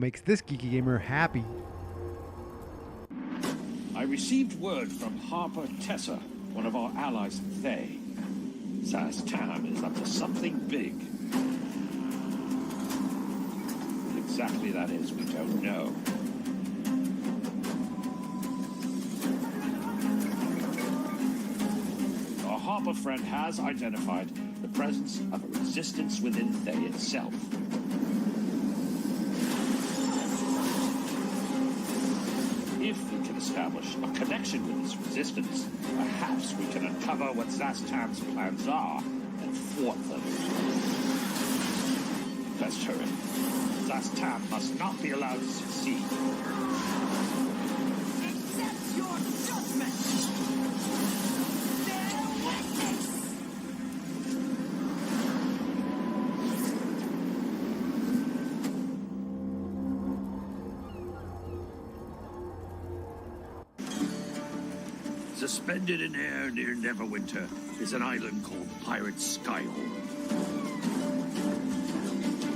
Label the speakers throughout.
Speaker 1: makes this geeky gamer happy.
Speaker 2: I received word from Harper Tessa, one of our allies in Thay. Zaz-Tam is up to something big. What exactly that is, we don't know. Our Harper friend has identified the presence of a resistance within Thay itself. If we can establish a connection with this resistance, perhaps we can uncover what Zaz-Tam's plans are and thwart them. Best hurry. Zaz-Tam must not be allowed to succeed.
Speaker 3: Accept your judgment! Bear witness!
Speaker 2: Suspended in air near Neverwinter is an island called Pirate Skyhole.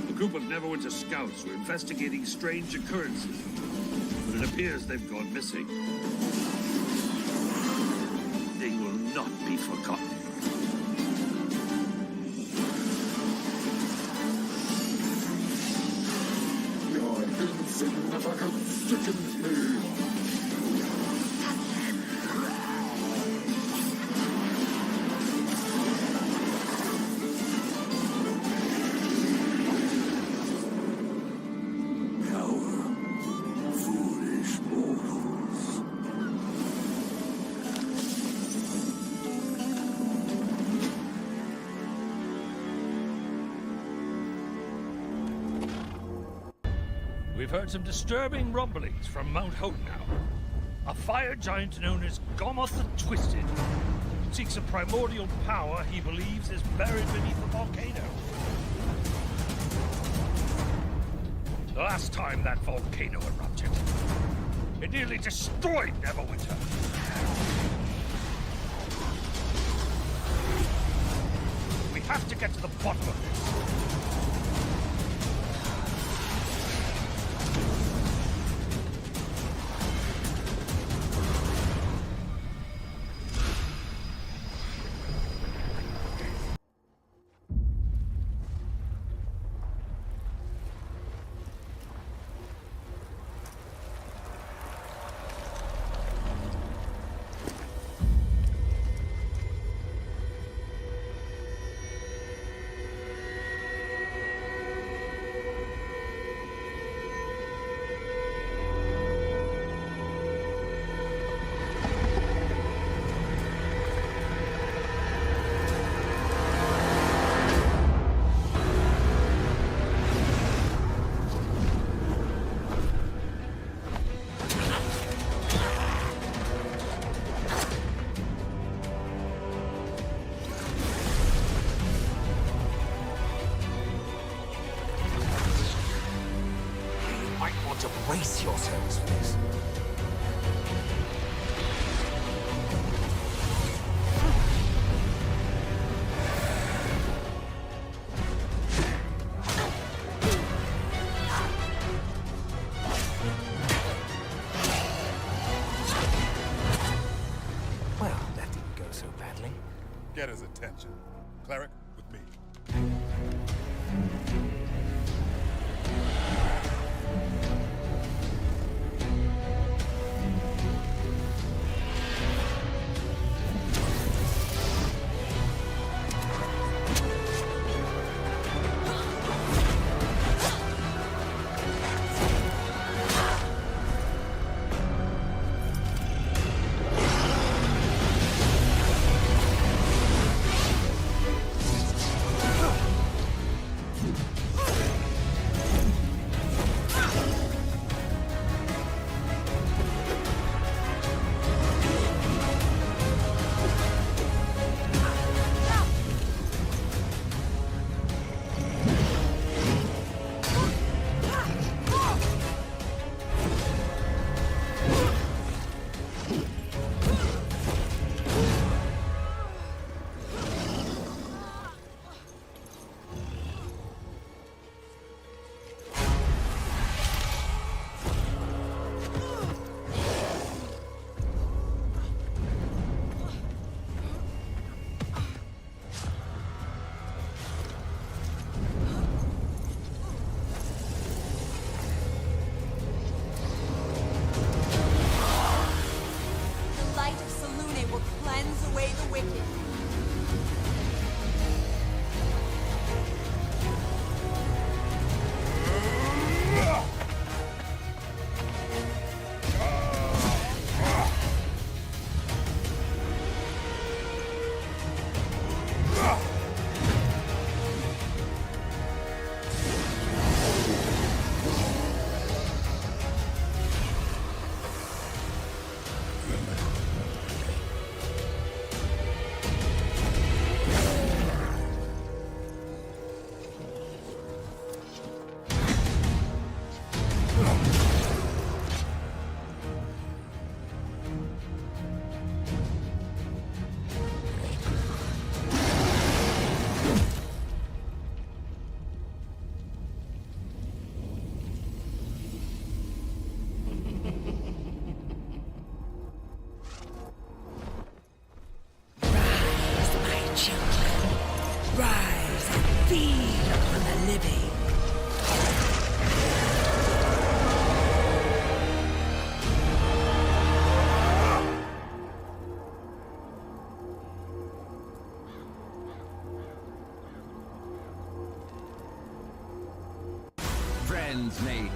Speaker 2: A group of Neverwinter scouts were investigating strange occurrences, but it appears they've gone missing. They will not be forgotten.
Speaker 4: Your insignificance sickens me.
Speaker 5: We've heard some disturbing rumblings from Mount Hotenau. A fire giant known as Gomoth the Twisted seeks a primordial power he believes is buried beneath the volcano. The last time that volcano erupted, it nearly destroyed Neverwinter. We have to get to the bottom of this.
Speaker 6: To brace yourselves for this. Well, that didn't go so badly.
Speaker 4: Get his attention. Cleric, with me.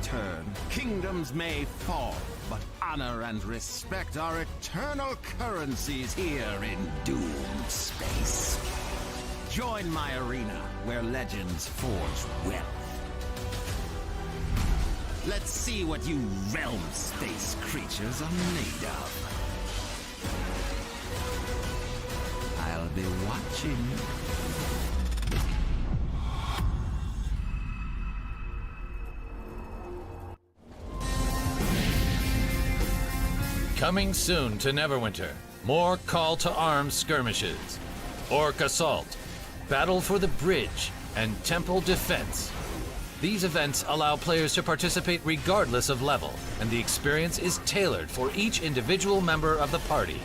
Speaker 7: turn, kingdoms may fall, but honor and respect are eternal currencies here in doomed space. Join my arena, where legends forge wealth. Let's see what you realm space creatures are made of. I'll be watching.
Speaker 8: Coming soon to Neverwinter, more call to arms skirmishes, Orc Assault, Battle for the Bridge, and Temple Defense. These events allow players to participate regardless of level, and the experience is tailored for each individual member of the party.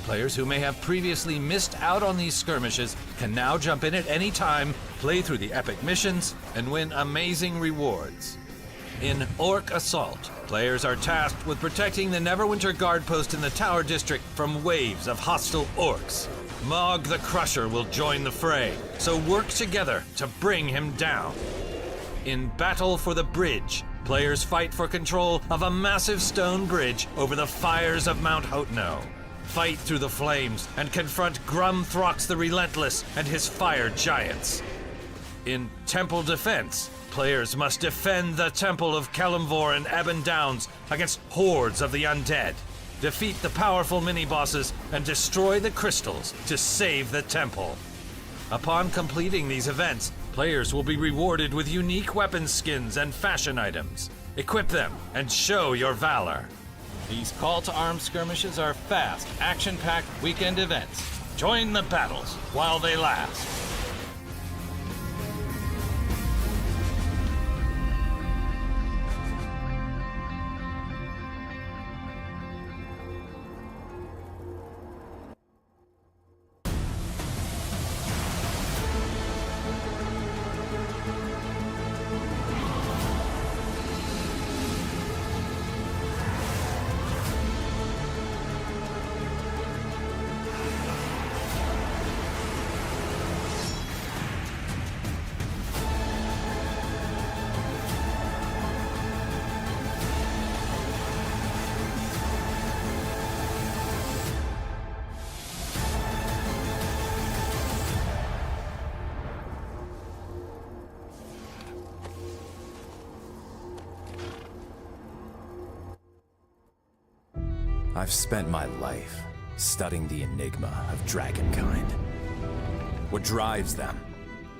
Speaker 8: Players who may have previously missed out on these skirmishes can now jump in at any time, play through the epic missions, and win amazing rewards. In Orc Assault, players are tasked with protecting the Neverwinter guard post in the Tower District from waves of hostile orcs. Mog the Crusher will join the fray, so work together to bring him down. In Battle for the Bridge, players fight for control of a massive stone bridge over the fires of Mount Hotno. Fight through the flames and confront Grumthrox the Relentless and his fire giants. In Temple Defense, players must defend the Temple of Kalimvor and Ebon Downs against hordes of the undead. Defeat the powerful mini-bosses and destroy the crystals to save the temple. Upon completing these events, players will be rewarded with unique weapon skins and fashion items. Equip them and show your valor. These call to arms skirmishes are fast, action-packed weekend events. Join the battles while they last.
Speaker 6: I've spent my life studying the enigma of dragonkind. What drives them?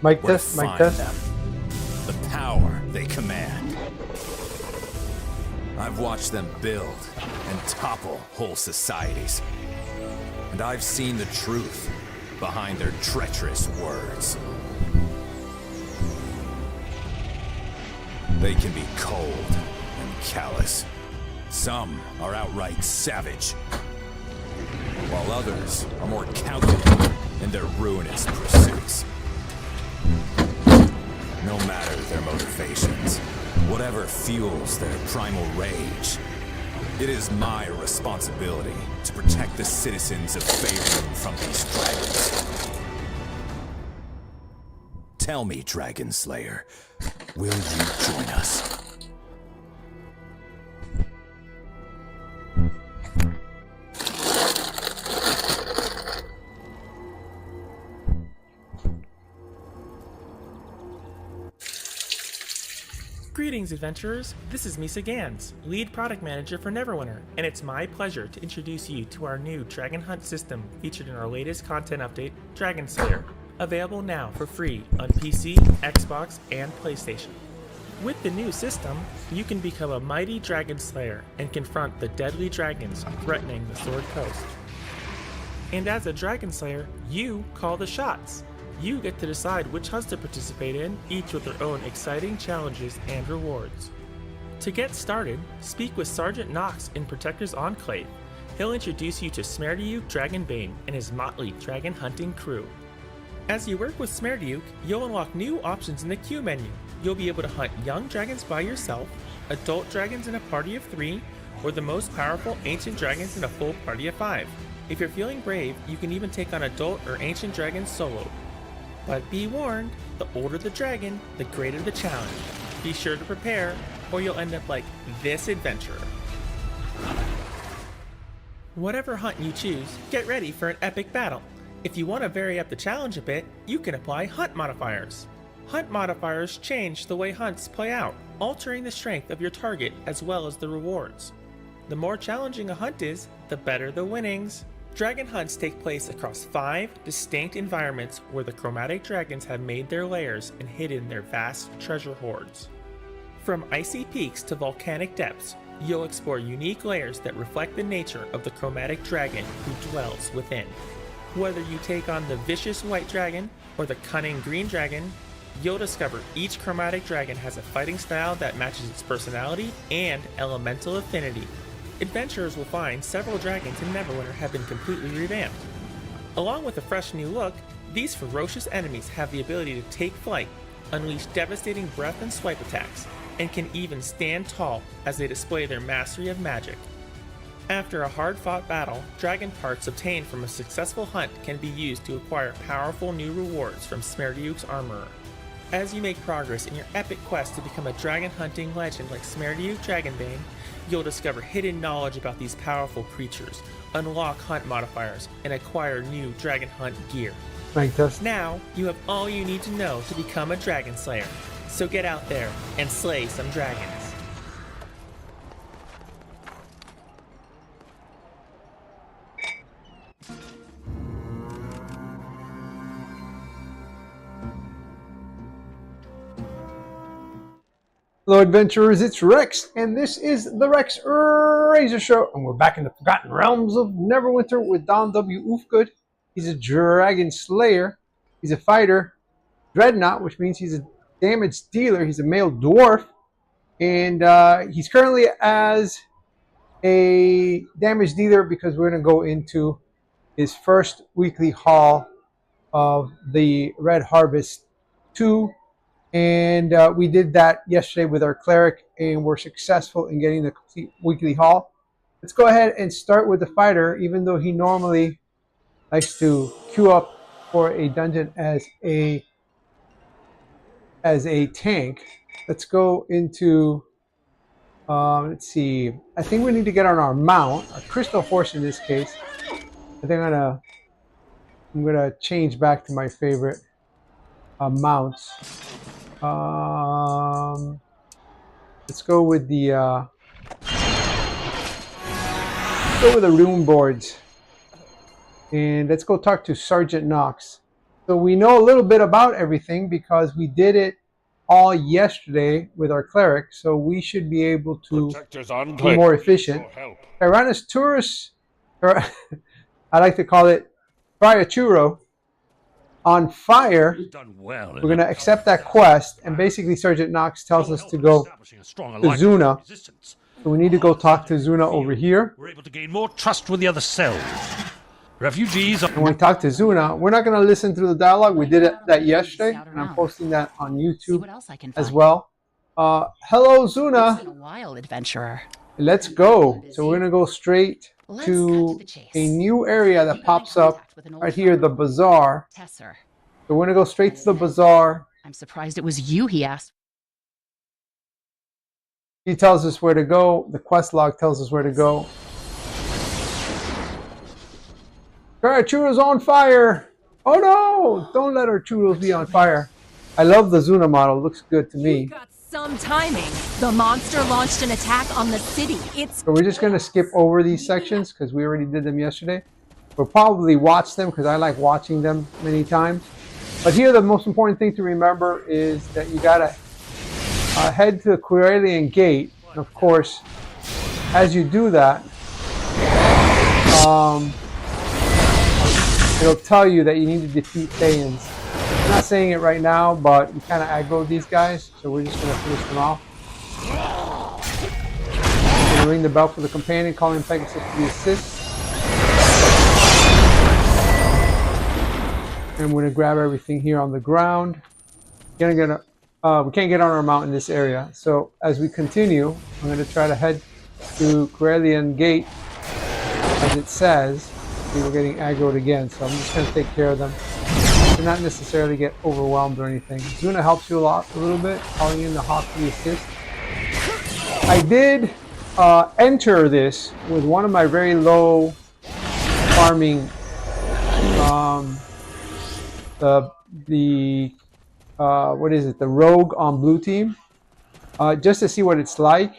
Speaker 9: Mic
Speaker 6: What
Speaker 9: test, mic
Speaker 6: defines
Speaker 9: test.
Speaker 6: them? The power they command. I've watched them build and topple whole societies. And I've seen the truth behind their treacherous words. They can be cold and callous. Some are outright savage, while others are more calculated in their ruinous pursuits. No matter their motivations, whatever fuels their primal rage, it is my responsibility to protect the citizens of Faerun from these dragons. Tell me, Dragon Slayer, will you join us?
Speaker 10: Greetings, adventurers. This is Misa Gans, lead product manager for Neverwinter, and it's my pleasure to introduce you to our new Dragon Hunt system featured in our latest content update, Dragon Slayer, available now for free on PC, Xbox, and PlayStation. With the new system, you can become a mighty Dragon Slayer and confront the deadly dragons threatening the Sword Coast. And as a Dragon Slayer, you call the shots. You get to decide which hunts to participate in, each with their own exciting challenges and rewards. To get started, speak with Sergeant Knox in Protector's Enclave. He'll introduce you to Smerdiuk Dragonbane and his motley dragon hunting crew. As you work with Smerdiuk, you'll unlock new options in the queue menu. You'll be able to hunt young dragons by yourself, adult dragons in a party of 3, or the most powerful ancient dragons in a full party of 5. If you're feeling brave, you can even take on adult or ancient dragons solo. But be warned, the older the dragon, the greater the challenge. Be sure to prepare, or you'll end up like this adventurer. Whatever hunt you choose, get ready for an epic battle. If you want to vary up the challenge a bit, you can apply hunt modifiers. Hunt modifiers change the way hunts play out, altering the strength of your target as well as the rewards. The more challenging a hunt is, the better the winnings. Dragon hunts take place across 5 distinct environments where the chromatic dragons have made their lairs and hidden their vast treasure hoards. From icy peaks to volcanic depths, you'll explore unique layers that reflect the nature of the chromatic dragon who dwells within. Whether you take on the vicious white dragon or the cunning green dragon, you'll discover each chromatic dragon has a fighting style that matches its personality and elemental affinity. Adventurers will find several dragons in Neverwinter have been completely revamped. Along with a fresh new look, these ferocious enemies have the ability to take flight, unleash devastating breath and swipe attacks, and can even stand tall as they display their mastery of magic. After a hard-fought battle, dragon parts obtained from a successful hunt can be used to acquire powerful new rewards from Smerdiuk's Armorer. As you make progress in your epic quest to become a dragon hunting legend like Smerdiuk Dragonbane, you'll discover hidden knowledge about these powerful creatures, unlock hunt modifiers, and acquire new dragon hunt gear. Now, you have all you need to know to become a dragon slayer. So get out there and slay some dragons.
Speaker 9: Hello adventurers, it's Rex, and this is the Rex Razor Show, and we're back in the Forgotten Realms of Neverwinter with Don W. Oofgood. He's a dragon slayer, he's a fighter, dreadnought, which means he's a damage dealer, he's a male dwarf, and he's currently as a damage dealer because we're going to go into his first weekly haul of the Red Harvest 2. And we did that yesterday with our cleric, and we're successful in getting the complete weekly haul. Let's go ahead and start with the fighter, even though he normally likes to queue up for a dungeon as a tank. Let's go into let's see, I think we need to get on our mount, our crystal horse in this case. I think I'm gonna change back to my favorite mounts. Let's go with the rune boards, and let's go talk to Sergeant Knox. So we know a little bit about everything because we did it all yesterday with our cleric, so we should be able to be more efficient. Tyrannosaurus, or I like to call it Friachuro, on fire. We're going to accept that quest, and basically Sergeant Knox tells us to go to Zuna. So we need to go talk to Zuna over here.
Speaker 5: We're able to gain more trust with the other cells. Refugees are...
Speaker 9: And when we talk to Zuna, we're not going to listen through the dialogue. We did that yesterday, and I'm posting that on YouTube as well. Hello, Zuna.
Speaker 3: A wild adventurer.
Speaker 9: Let's go. So we're going to go straight to a new area that pops up right here, the bazaar. So we're going to go straight to the bazaar.
Speaker 3: I'm surprised it was you he asked.
Speaker 9: He tells us where to go. The quest log tells us where to go. Our churros on fire! Oh no! Don't let our churros be on fire. I love the Zuna model. It looks good to me.
Speaker 11: Got some timing. The monster launched an attack on the city.
Speaker 9: So we're just going to skip over these sections because we already did them yesterday. We'll probably watch them because I like watching them many times. But here the most important thing to remember is that you got to head to the Quirelian Gate. And of course, as you do that, it'll tell you that you need to defeat Thayans. I'm not saying it right now, but we kind of aggro these guys, so we're just going to finish them off. I'm going to ring the bell for the companion, calling Pegasus to the assist. And we're going to grab everything here on the ground. We can't get on our mount in this area, so as we continue, I'm going to try to head to Quirelian Gate, as it says. We're getting aggroed again, so I'm just going to take care of them. Do not necessarily get overwhelmed or anything. Zuna helps you a little bit, calling in the hawk to the assist. I did enter this with one of my very low farming, what is it, the rogue on blue team, just to see what it's like.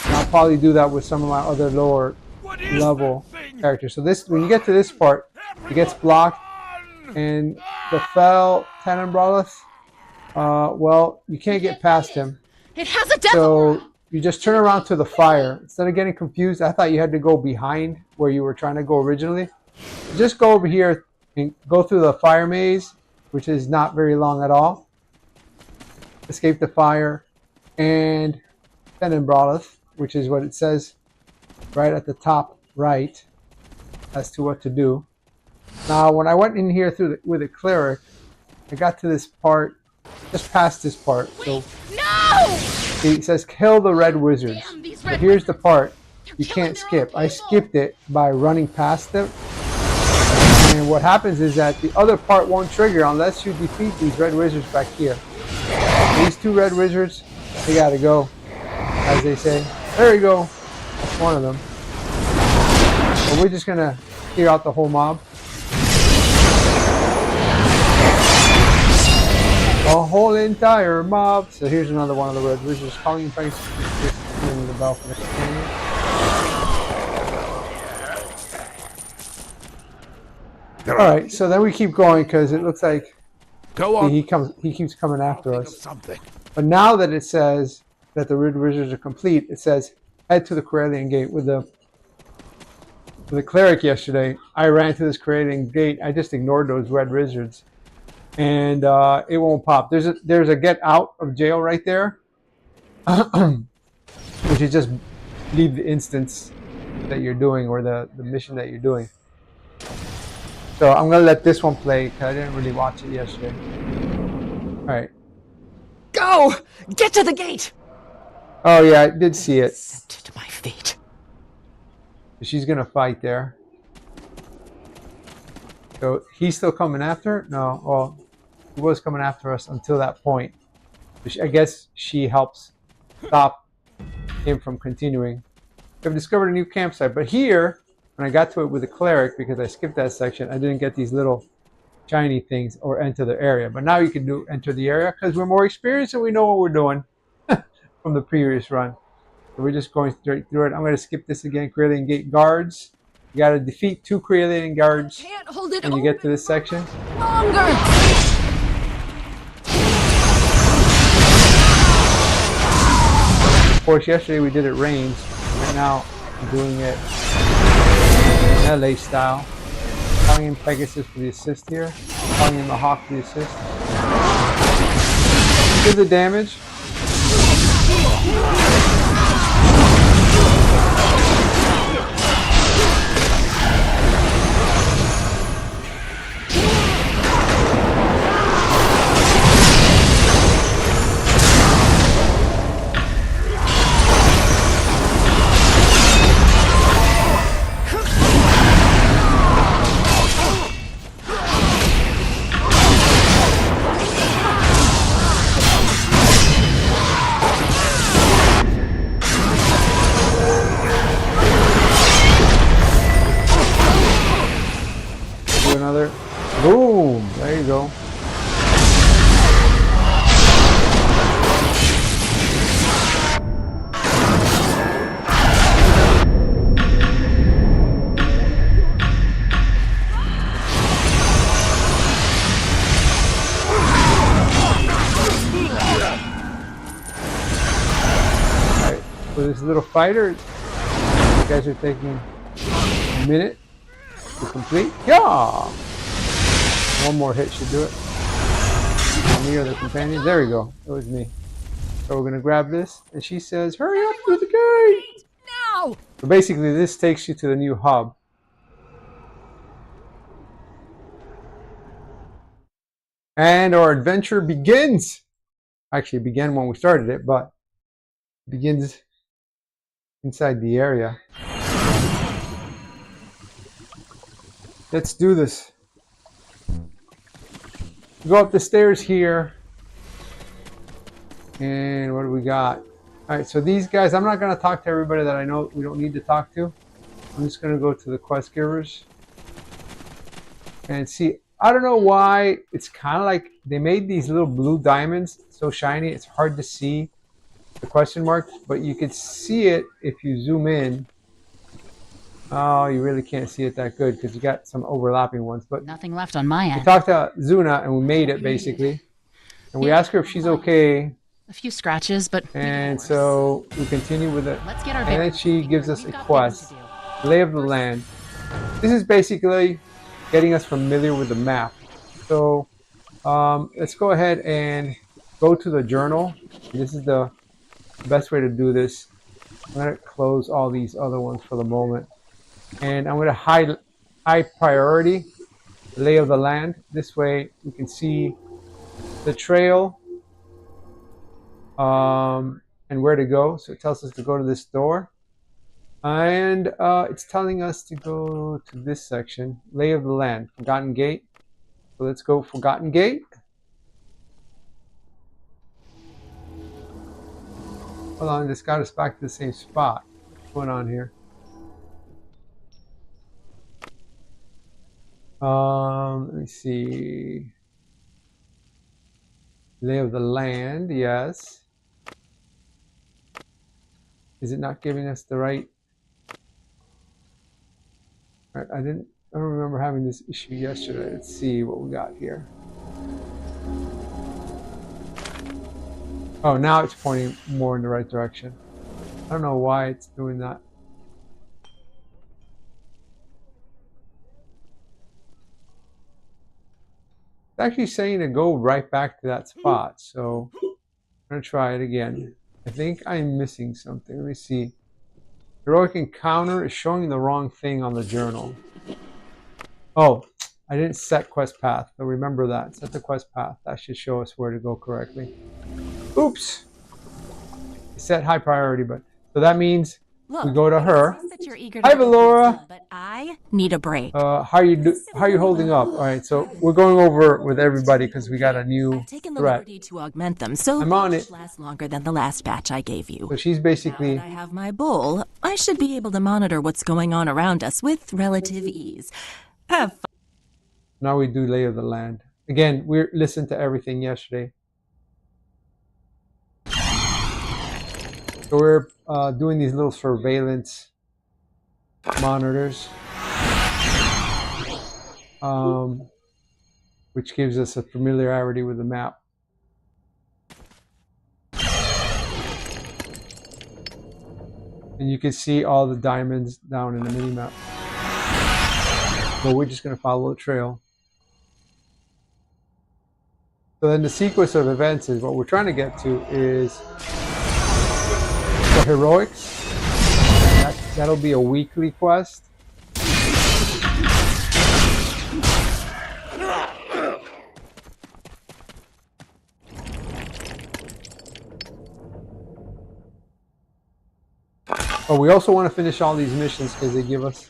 Speaker 9: And I'll probably do that with some of my other lower level characters. So this, when you get to this part, it gets blocked, and the fell Tenenbrolith, well, you can't get past him.
Speaker 11: It has a devil.
Speaker 9: So you just turn around to the fire. Instead of getting confused, I thought you had to go behind where you were trying to go originally. Just go over here and go through the fire maze, which is not very long at all. Escape the fire and Tenenbrolith, which is what it says right at the top right as to what to do. Now, when I went in here with a cleric, I got to this part, just past this part. So
Speaker 11: No!
Speaker 9: it says kill the red wizards. But here's the part you can't skip. I skipped it by running past them. And what happens is that the other part won't trigger unless you defeat these red wizards back here. These two red wizards, they gotta go, as they say. There you go. That's one of them. But we're just gonna clear out the whole mob. A whole entire mob. So here's another one of the red wizards calling in place. Just ringing the bell for the companion. Alright, so then we keep going because it looks like he keeps coming after us. But now that it says that the red wizards are complete, it says head to the Corellian gate. With the cleric yesterday, I ran to this Corellian gate. I just ignored those red wizards. And it won't pop. There's a get out of jail right there, which is just leave the instance that you're doing or the mission that you're doing. So I'm gonna let this one play because I didn't really watch it yesterday. All right.
Speaker 3: Go! Get to the gate!
Speaker 9: Oh yeah, I did see it.
Speaker 3: Sent to my fate.
Speaker 9: She's gonna fight there. So he's still coming after her? No, well, he was coming after us until that point. I guess she helps stop him from continuing. I've discovered a new campsite, but here, when I got to it with the cleric, because I skipped that section, I didn't get these little shiny things or enter the area. But now you can enter the area because we're more experienced and we know what we're doing from the previous run. So we're just going straight through it. I'm going to skip this again. Corellian Gate guards. You got to defeat 2 Corellian guards when you get to this section.
Speaker 11: Longer.
Speaker 9: Of course, yesterday we did it range. Right now, I'm doing it LA style. Calling in Pegasus for the assist here. Calling in the Hawk for the assist. Do the damage. Another boom, there you go. Alright, for this little fighter, you guys are taking a minute to complete. Yeah! One more hit should do it. Me or the companion. There we go. It was me. So we're going to grab this. And she says, hurry up through the gate!
Speaker 11: Now!
Speaker 9: So basically this takes you to the new hub. And our adventure begins. Actually, it began when we started it, but it begins inside the area. Let's do this. Go up the stairs here. And what do we got? Alright, so these guys, I'm not going to talk to everybody that I know we don't need to talk to. I'm just going to go to the quest givers. And see, I don't know why, it's kind of like they made these little blue diamonds so shiny, it's hard to see the question mark, but you can see it if you zoom in. Oh, you really can't see it that good because you got some overlapping ones. But
Speaker 11: nothing left on my end.
Speaker 9: We talked to Zuna and we made it basically. And we asked her if she's okay.
Speaker 11: A few scratches, but
Speaker 9: and so we continue with it.
Speaker 11: Let's get our
Speaker 9: and then she gives us a quest, Lay of the Land. This is basically getting us familiar with the map. So let's go ahead and go to the journal. This is the best way to do this. I'm going to close all these other ones for the moment. And I'm going to high priority Lay of the Land. This way we can see the trail and where to go. So it tells us to go to this door. And it's telling us to go to this section, Lay of the Land, Forgotten Gate. So let's go Forgotten Gate. Hold on, this got us back to the same spot. What's going on here? Let me see. Lay of the Land, yes. Is it not giving us the right? I don't remember having this issue yesterday. Let's see what we got here. Oh, now it's pointing more in the right direction. I don't know why it's doing that. It's actually saying to go right back to that spot. So I'm going to try it again. I think I'm missing something. Let me see. Heroic Encounter is showing the wrong thing on the journal. Oh, I didn't set quest path. So remember that. Set the quest path. That should show us where to go correctly. Oops. I set high priority, but so that means we go to her. Hi, Valora.
Speaker 11: But I need a break.
Speaker 9: How are you holding up? All right, so we're going over with everybody because we got a new
Speaker 11: Taken the
Speaker 9: threat.
Speaker 11: liberty to augment them, so
Speaker 9: I'm on
Speaker 11: they
Speaker 9: it.
Speaker 11: should last longer than the last batch I gave you.
Speaker 9: So she's basically.
Speaker 11: Now that I have my bowl, I should be able to monitor what's going on around us with relative ease. Have fun.
Speaker 9: Now we do Lay of the Land. Again, we listened to everything yesterday. So we're doing these little surveillance monitors, which gives us a familiarity with the map. And you can see all the diamonds down in the mini-map. But we're just going to follow the trail. So then the sequence of events is what we're trying to get to is the heroics. That'll be a weekly quest. But we also want to finish all these missions because they give us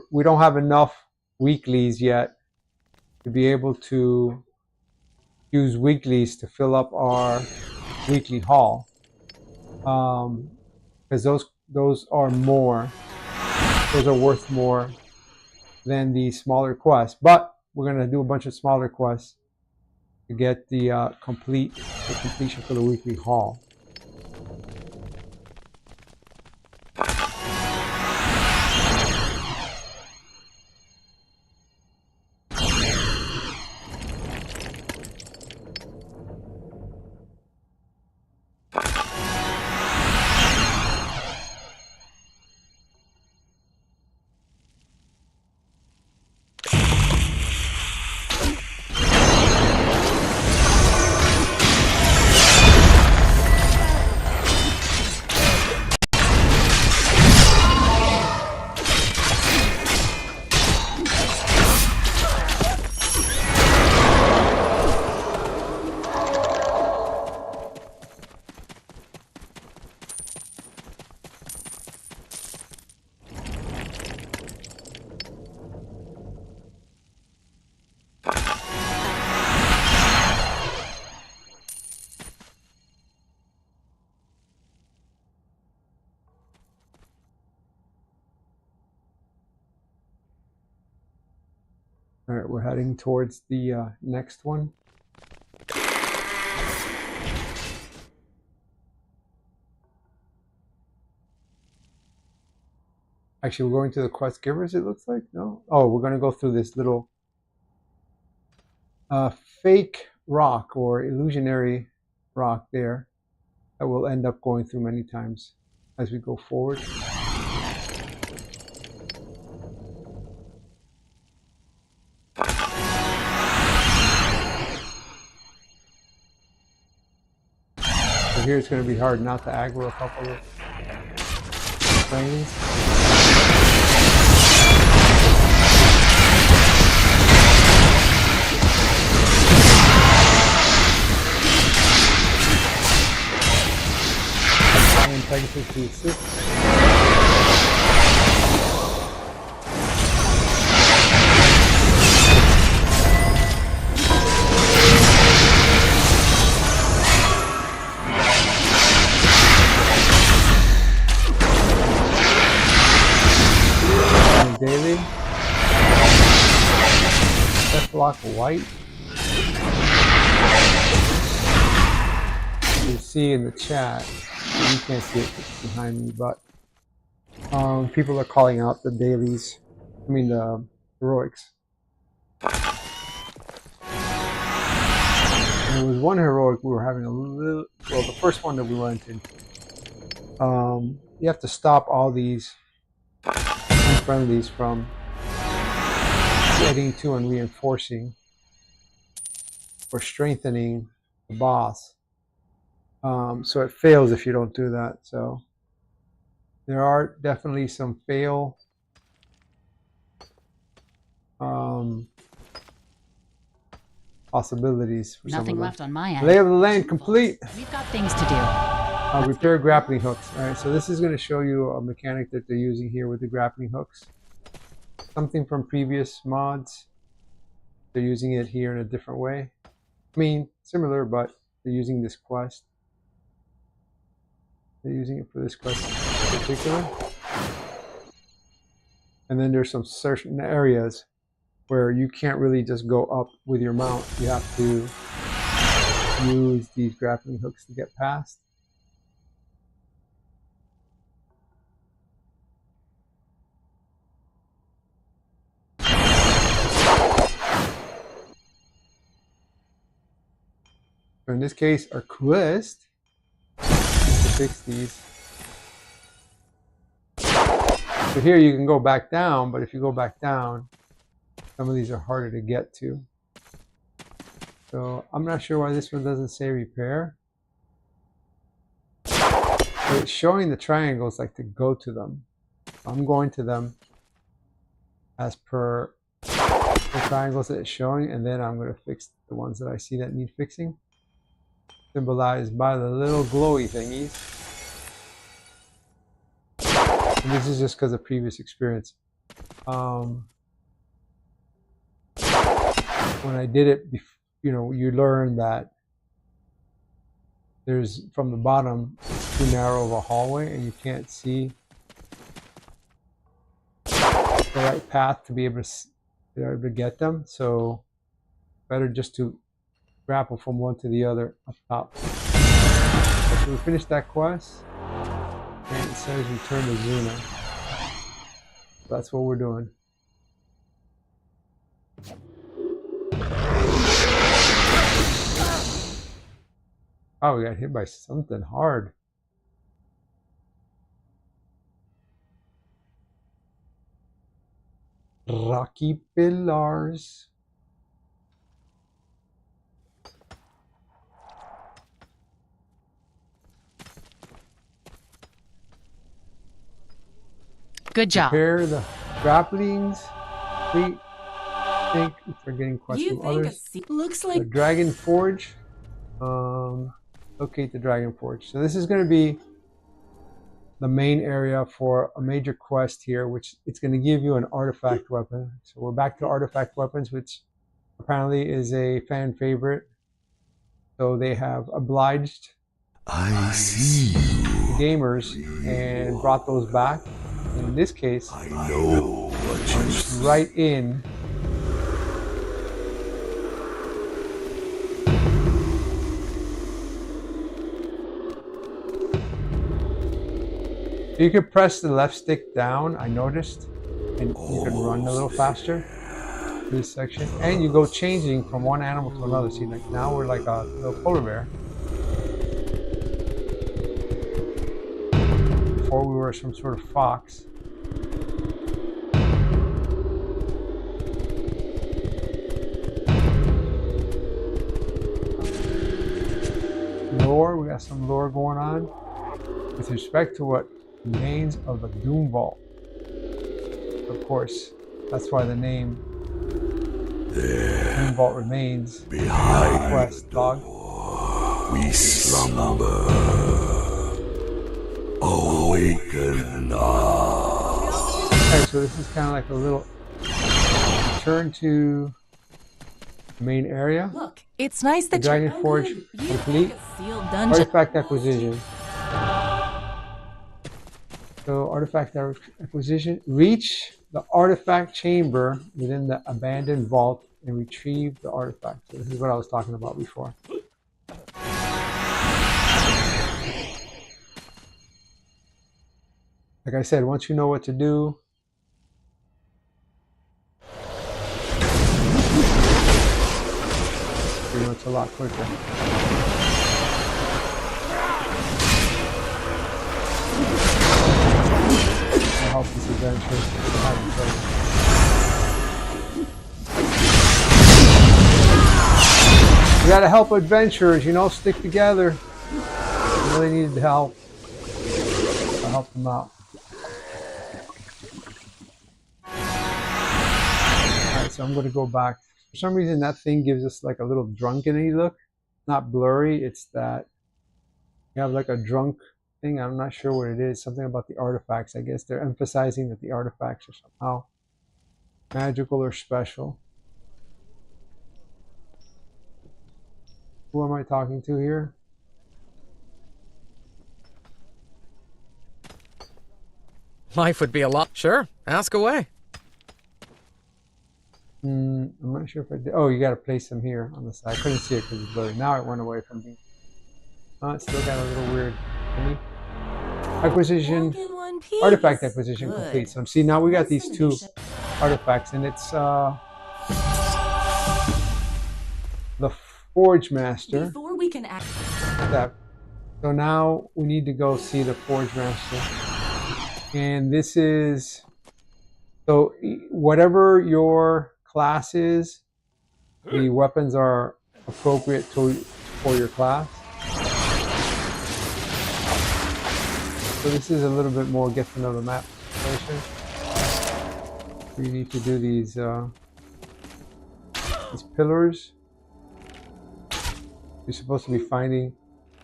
Speaker 9: we don't have enough weeklies yet to be able to use weeklies to fill up our weekly haul. Because those are more. Those are worth more than the smaller quests. But we're gonna do a bunch of smaller quests to get the completion for the weekly haul. Alright, we're heading towards the next one. Actually, we're going to the quest givers, it looks like. No? Oh, we're going to go through this little fake rock or illusionary rock there that we'll end up going through many times as we go forward. So here it's going to be hard not to aggro a couple of planes. And Pegasus to assist. Daily. Step block white. You see in the chat, you can't see it behind me, but people are calling out the dailies. I mean the heroics. And there was one heroic we were having a little. Well, the first one that we went in. You have to stop all these friendlies from getting to and reinforcing or strengthening the boss. So it fails if you don't do that. So there are definitely some fail possibilities for
Speaker 12: Nothing
Speaker 9: some of
Speaker 12: left on my end.
Speaker 9: Lay of the land complete.
Speaker 12: We've got things to do.
Speaker 9: Repair grappling hooks. Alright, so this is going to show you a mechanic that they're using here with the grappling hooks. Something from previous mods. They're using it here in a different way. I mean, similar, but they're using this quest. They're using it for this quest in particular. And then there's some certain areas where you can't really just go up with your mount. You have to use these grappling hooks to get past. In this case, our quest is to fix these. So here you can go back down, but if you go back down, some of these are harder to get to. So I'm not sure why this one doesn't say repair. But it's showing the triangles like to go to them. I'm going to them as per the triangles that it's showing, and then I'm going to fix the ones that I see that need fixing. Symbolized by the little glowy thingies. And this is just because of previous experience. When I did it, you know, you learn that there's, from the bottom, it's too narrow of a hallway and you can't see the right path to be able to get them. So better just to grapple from one to the other up top. So we finished that quest, and it says return to Zuna. So that's what we're doing. Oh, we got hit by something hard. Rocky pillars.
Speaker 12: Good job.
Speaker 9: Repair the grapplings. Complete. Think if we're getting quests from others.
Speaker 11: Looks like
Speaker 9: The Dragon Forge. Locate the Dragon Forge. So this is going to be the main area for a major quest here, which it's going to give you an artifact weapon. So we're back to artifact weapons, which apparently is a fan favorite. So they have obliged gamers and brought those back. In this case,
Speaker 4: I know what you
Speaker 9: right in You could press the left stick down, I noticed, and you can run a little faster this section. And you go changing from one animal to another. See, like now we're like a little polar bear. Before we were some sort of fox. Lore, we got some lore going on with respect to what remains of the Doom Vault. Of course, that's why the name Doom Vault remains behind quest, dog.
Speaker 4: We slumber. Awaken us.
Speaker 9: Okay, so this is kind of like a little turn to the main area.
Speaker 11: Look, it's nice that
Speaker 9: Dragon Forge complete.
Speaker 11: Sealed dungeon.
Speaker 9: Artifact acquisition. So artifact acquisition. Reach the artifact chamber within the abandoned vault and retrieve the artifact. So this is what I was talking about before. Like I said, once you know what to do, you know it's a lot quicker. I'll help this adventure. You gotta help adventurers, you know, stick together. You really needed help. I'll help them out. Alright, so I'm gonna go back. For some reason that thing gives us like a little drunken-y look. Not blurry, it's that you have like a drunk thing. I'm not sure what it is. Something about the artifacts. I guess they're emphasizing that the artifacts are somehow magical or special. Who am I talking to here?
Speaker 3: Life would be a lot. Sure, ask away.
Speaker 9: I'm not sure if I did. Oh, you got to place them here on the side. I couldn't see it because it's blurry. Now it went away from me. Oh, it's still got a little weird. Acquisition, artifact acquisition complete. So see, now we got these two artifacts, and it's the Forge Master.
Speaker 11: Before we can act.
Speaker 9: So now we need to go see the Forge Master, and this is so whatever your class is, the weapons are appropriate for your class. So this is a little bit more get to know the map situation. We need to do these pillars. You're supposed to be finding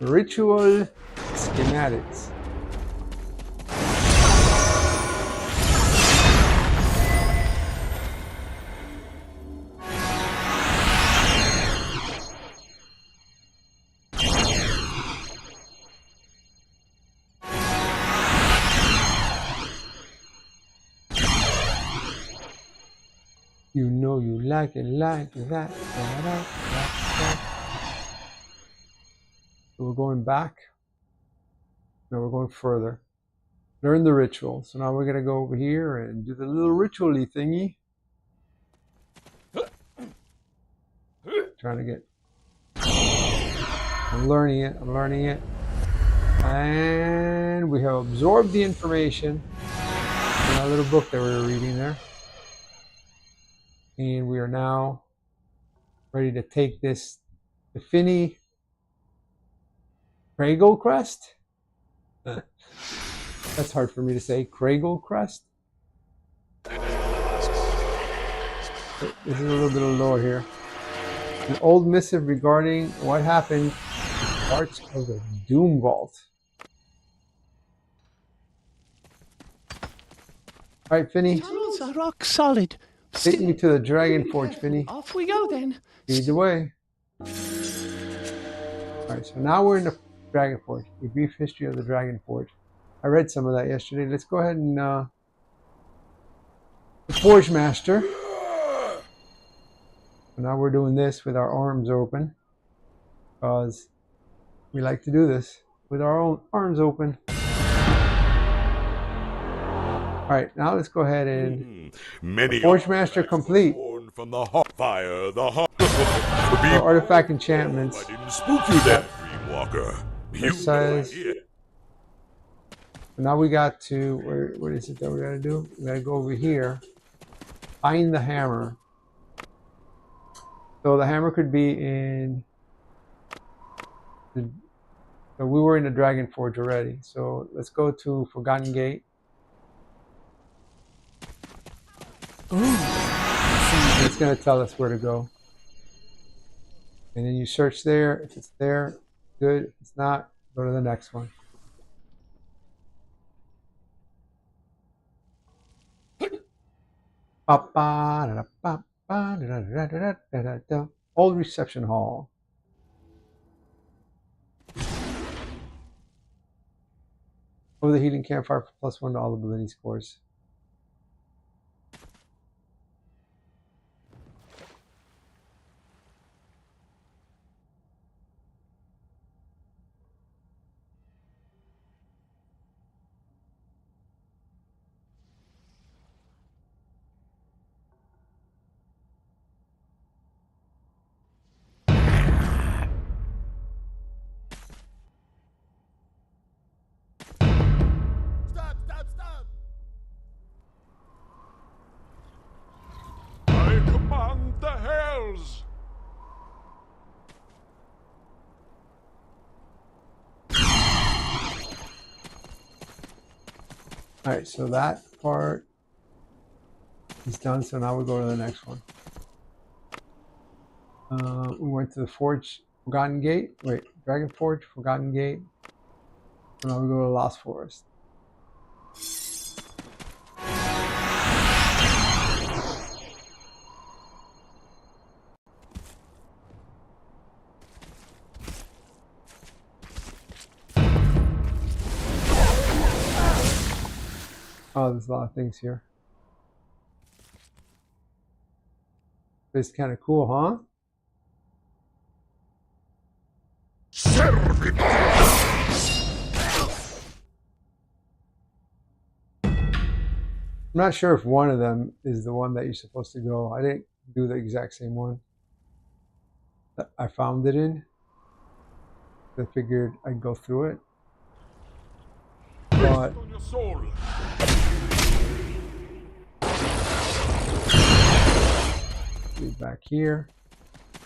Speaker 9: ritual schematics. You know you like it like that. So we're going back. No, we're going further. Learn the ritual. So now we're going to go over here and do the little ritual-y thingy. Trying to get... I'm learning it. And we have absorbed the information in our little book that we were reading there. And we are now ready to take this to Finny Craigle Crest. That's hard for me to say. Craigle Crest. This is a little bit of lore here. An old missive regarding what happened to parts of the Doom Vault. All right, Finny.
Speaker 13: Tunnels are rock solid.
Speaker 9: Take me to the Dragon Forge, Finny.
Speaker 13: Off we go then.
Speaker 9: Lead the way. Alright, so now we're in the Dragon Forge. A brief history of the Dragon Forge. I read some of that yesterday. Let's go ahead and the Forge Master. So now we're doing this with our arms open. Because we like to do this with our own arms open. Alright, now let's go ahead and
Speaker 4: Many
Speaker 9: Forge Master complete.
Speaker 4: born from the hot fire, the hot.
Speaker 9: So artifact enchantments.
Speaker 4: I didn't spook you then, Dreamwalker. You
Speaker 9: Exercise.
Speaker 4: know I did.
Speaker 9: Now we got to, what is it that we gotta do? We gotta go over here. Find the hammer. So the hammer could be in, so we were in the Dragon Forge already. So let's go to Forgotten Gate.
Speaker 11: Ooh.
Speaker 9: It's gonna tell us where to go. And then you search there. If it's there, good. If it's not, go to the next one. Old reception hall. Over the heating campfire for +1 to all ability scores.
Speaker 4: I command the hells.
Speaker 9: Alright, so that part is done, so now we go to the next one. We went to the Forge, Forgotten Gate. Wait, Dragon Forge, Forgotten Gate. And now we go to Lost Forest. Oh, there's a lot of things here. It's kind of cool, huh? I'm not sure if one of them is the one that you're supposed to go. I didn't do the exact same one that I found it in. I figured I'd go through it. But back here.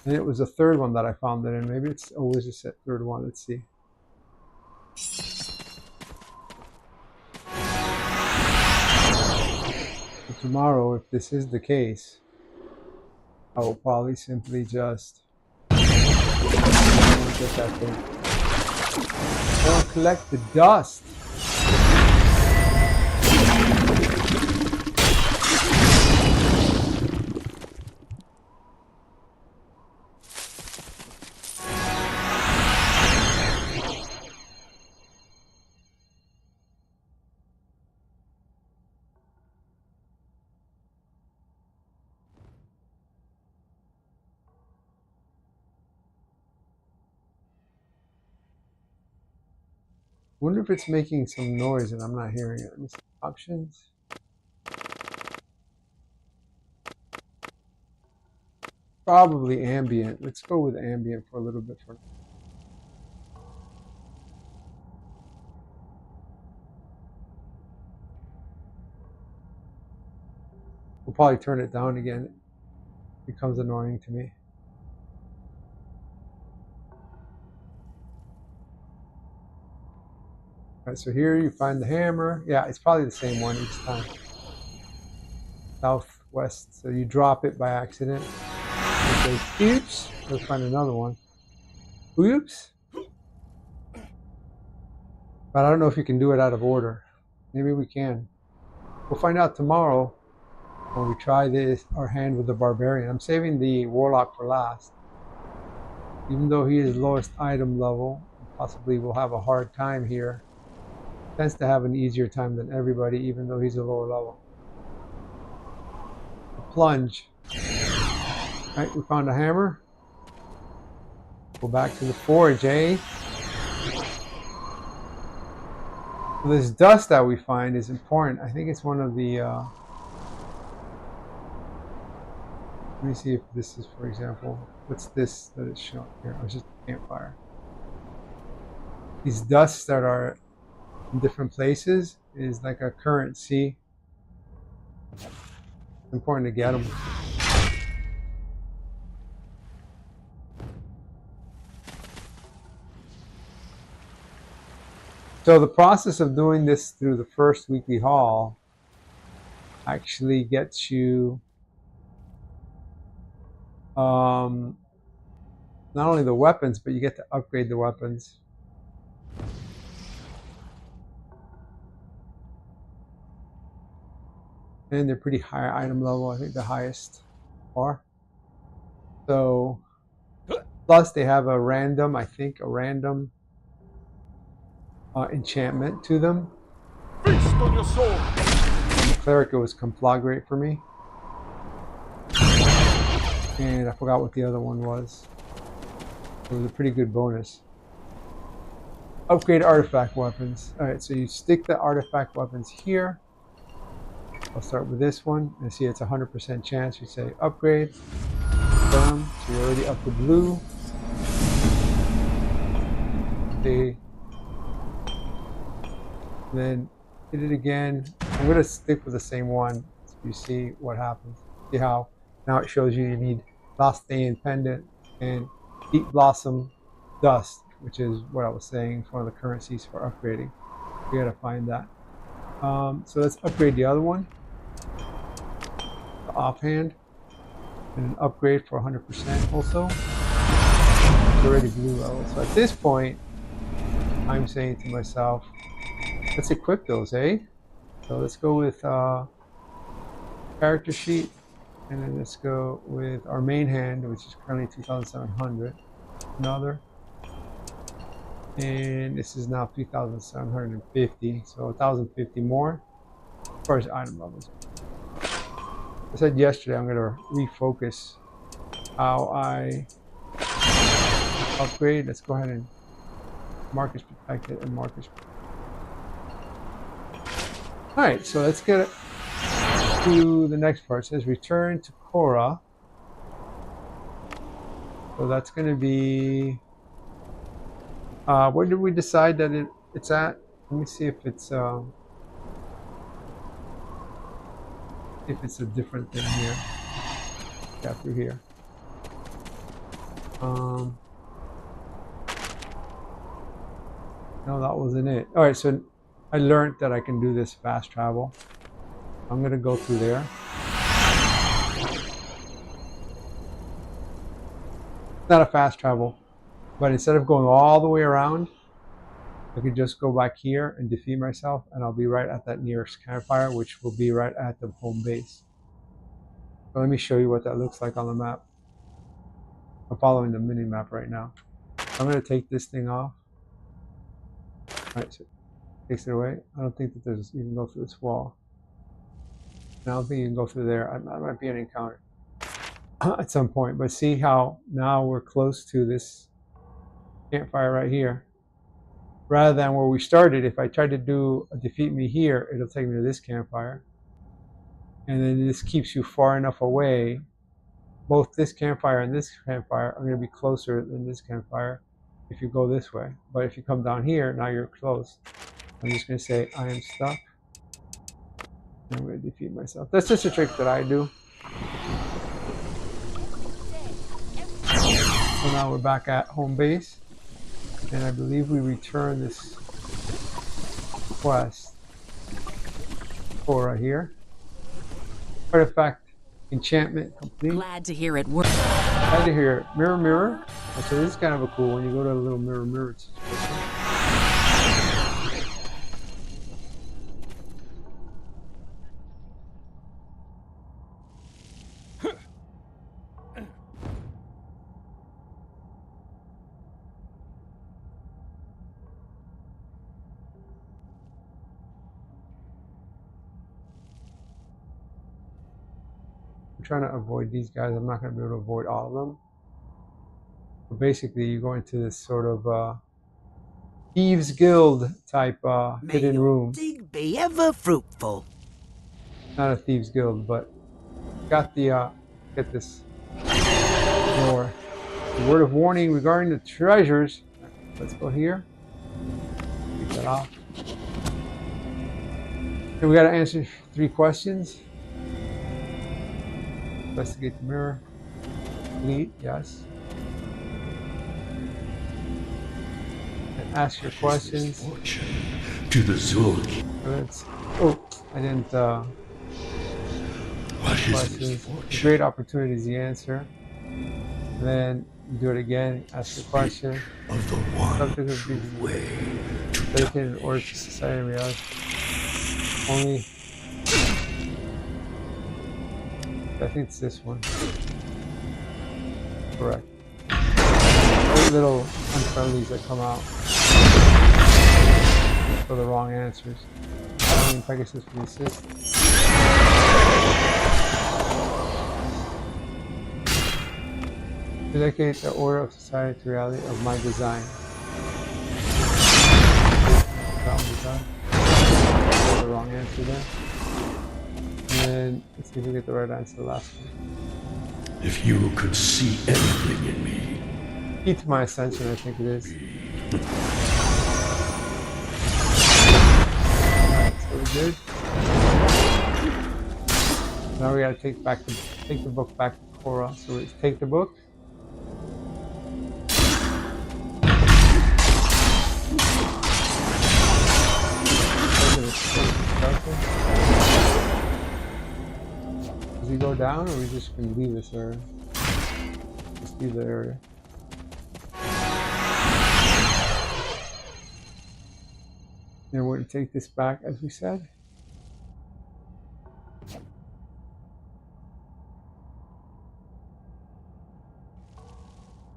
Speaker 9: And it was the third one that I found it in. Maybe it's always just that third one. Let's see. So tomorrow, if this is the case, I will probably simply just get that thing. Or collect the dust. Wonder if it's making some noise and I'm not hearing it. Let me see. Options. Probably ambient. Let's go with ambient for a little bit for now. We'll probably turn it down again. It becomes annoying to me. Alright, so here you find the hammer. Yeah, it's probably the same one each time. Southwest. So you drop it by accident. It says, oops. Let's find another one. Oops. But I don't know if you can do it out of order. Maybe we can. We'll find out tomorrow when we try this, our hand with the barbarian. I'm saving the warlock for last. Even though he is lowest item level, possibly will have a hard time here. Tends to have an easier time than everybody, even though he's a lower level. A plunge. Alright, we found a hammer. Go back to the forge, eh? This dust that we find is important. I think it's one of the let me see if this is, for example, what's this that it's showing here? Oh, it's just a campfire. These dusts that are in different places is like a currency. It's important to get them. So the process of doing this through the first weekly haul actually gets you not only the weapons, but you get to upgrade the weapons. And they're pretty high item level. I think the highest are. So plus they have a random, I think a random enchantment to them.
Speaker 4: Feast on your soul.
Speaker 9: The cleric was conflagrate for me. And I forgot what the other one was. It was a pretty good bonus. Upgrade artifact weapons. Alright, so you stick the artifact weapons here. I'll start with this one and see it's 100% chance. You say upgrade. Done. So you're already up to blue. Okay. Then hit it again. I'm going to stick with the same one so you see what happens. See how now it shows you need Losthain Pendant and Deep Blossom Dust, which is what I was saying, it's one of the currencies for upgrading. We got to find that. So let's upgrade the other one, the offhand, and an upgrade for 100% also. It's already blue level. So at this point, I'm saying to myself, let's equip those, eh? So let's go with character sheet, and then let's go with our main hand, which is currently 2,700. Another. And this is now 3,750, so 1,050 more as far as item levels. I said yesterday I'm going to refocus how I upgrade. Let's go ahead and Marcus protected and Marcus. Alright, so let's get to the next part. It says return to Korra. So that's going to be where did we decide that it's at? Let me see if it's a different thing here. Yeah, through here. No, that wasn't it. All right, so I learned that I can do this fast travel. I'm gonna go through there. Not a fast travel, but instead of going all the way around, I could just go back here and defeat myself, and I'll be right at that nearest campfire, which will be right at the home base. So let me show you what that looks like on the map. I'm following the mini map right now. I'm going to take this thing off. Alright, so it takes it away. I don't think that you can go through this wall. I don't think you can go through there. That might be an encounter at some point. But see how now we're close to this campfire right here. Rather than where we started, if I tried to do a defeat me here, it'll take me to this campfire. And then this keeps you far enough away. Both this campfire and this campfire are going to be closer than this campfire if you go this way. But if you come down here, now you're close. I'm just going to say, I am stuck. And I'm going to defeat myself. That's just a trick that I do. So now we're back at home base. And I believe we return this quest for right here. Artifact enchantment complete.
Speaker 11: Glad to hear it work.
Speaker 9: Glad to hear it. Mirror, mirror. So this is kind of a cool one. You go to a little mirror, mirror situation. I'm trying to avoid these guys. I'm not going to be able to avoid all of them. But basically, you go into this sort of Thieves Guild type hidden room.
Speaker 14: Dig be ever fruitful.
Speaker 9: Not a Thieves Guild, but got the get this door. The word of warning regarding the treasures. Let's go here. Take that off. And we got to answer 3 questions. Investigate the mirror. Delete, yes. And ask your questions.
Speaker 15: To the Zul.
Speaker 9: Let's. Oh, I didn't.
Speaker 15: What is
Speaker 9: questions. Great opportunity is the answer. And then you do it again. Ask the question.
Speaker 15: Of the one
Speaker 9: Subject of
Speaker 15: true way to
Speaker 9: dedicated in order to society and reality. Only. I think it's this one. Correct. 8 little unfriendlies that come out for the wrong answers. I mean, Pegasus for the assist. Dedicate the order of society to reality of my design. The wrong answer there. And then let's see if we get the right answer to the last one.
Speaker 15: If you could see anything in me.
Speaker 9: Key to my ascension, I think it is. Alright, so we're good. Now we gotta take the book back to Cora. So we take the book. Does he go down, or we just can leave this area? Just leave the area. And we're going to take this back, as we said.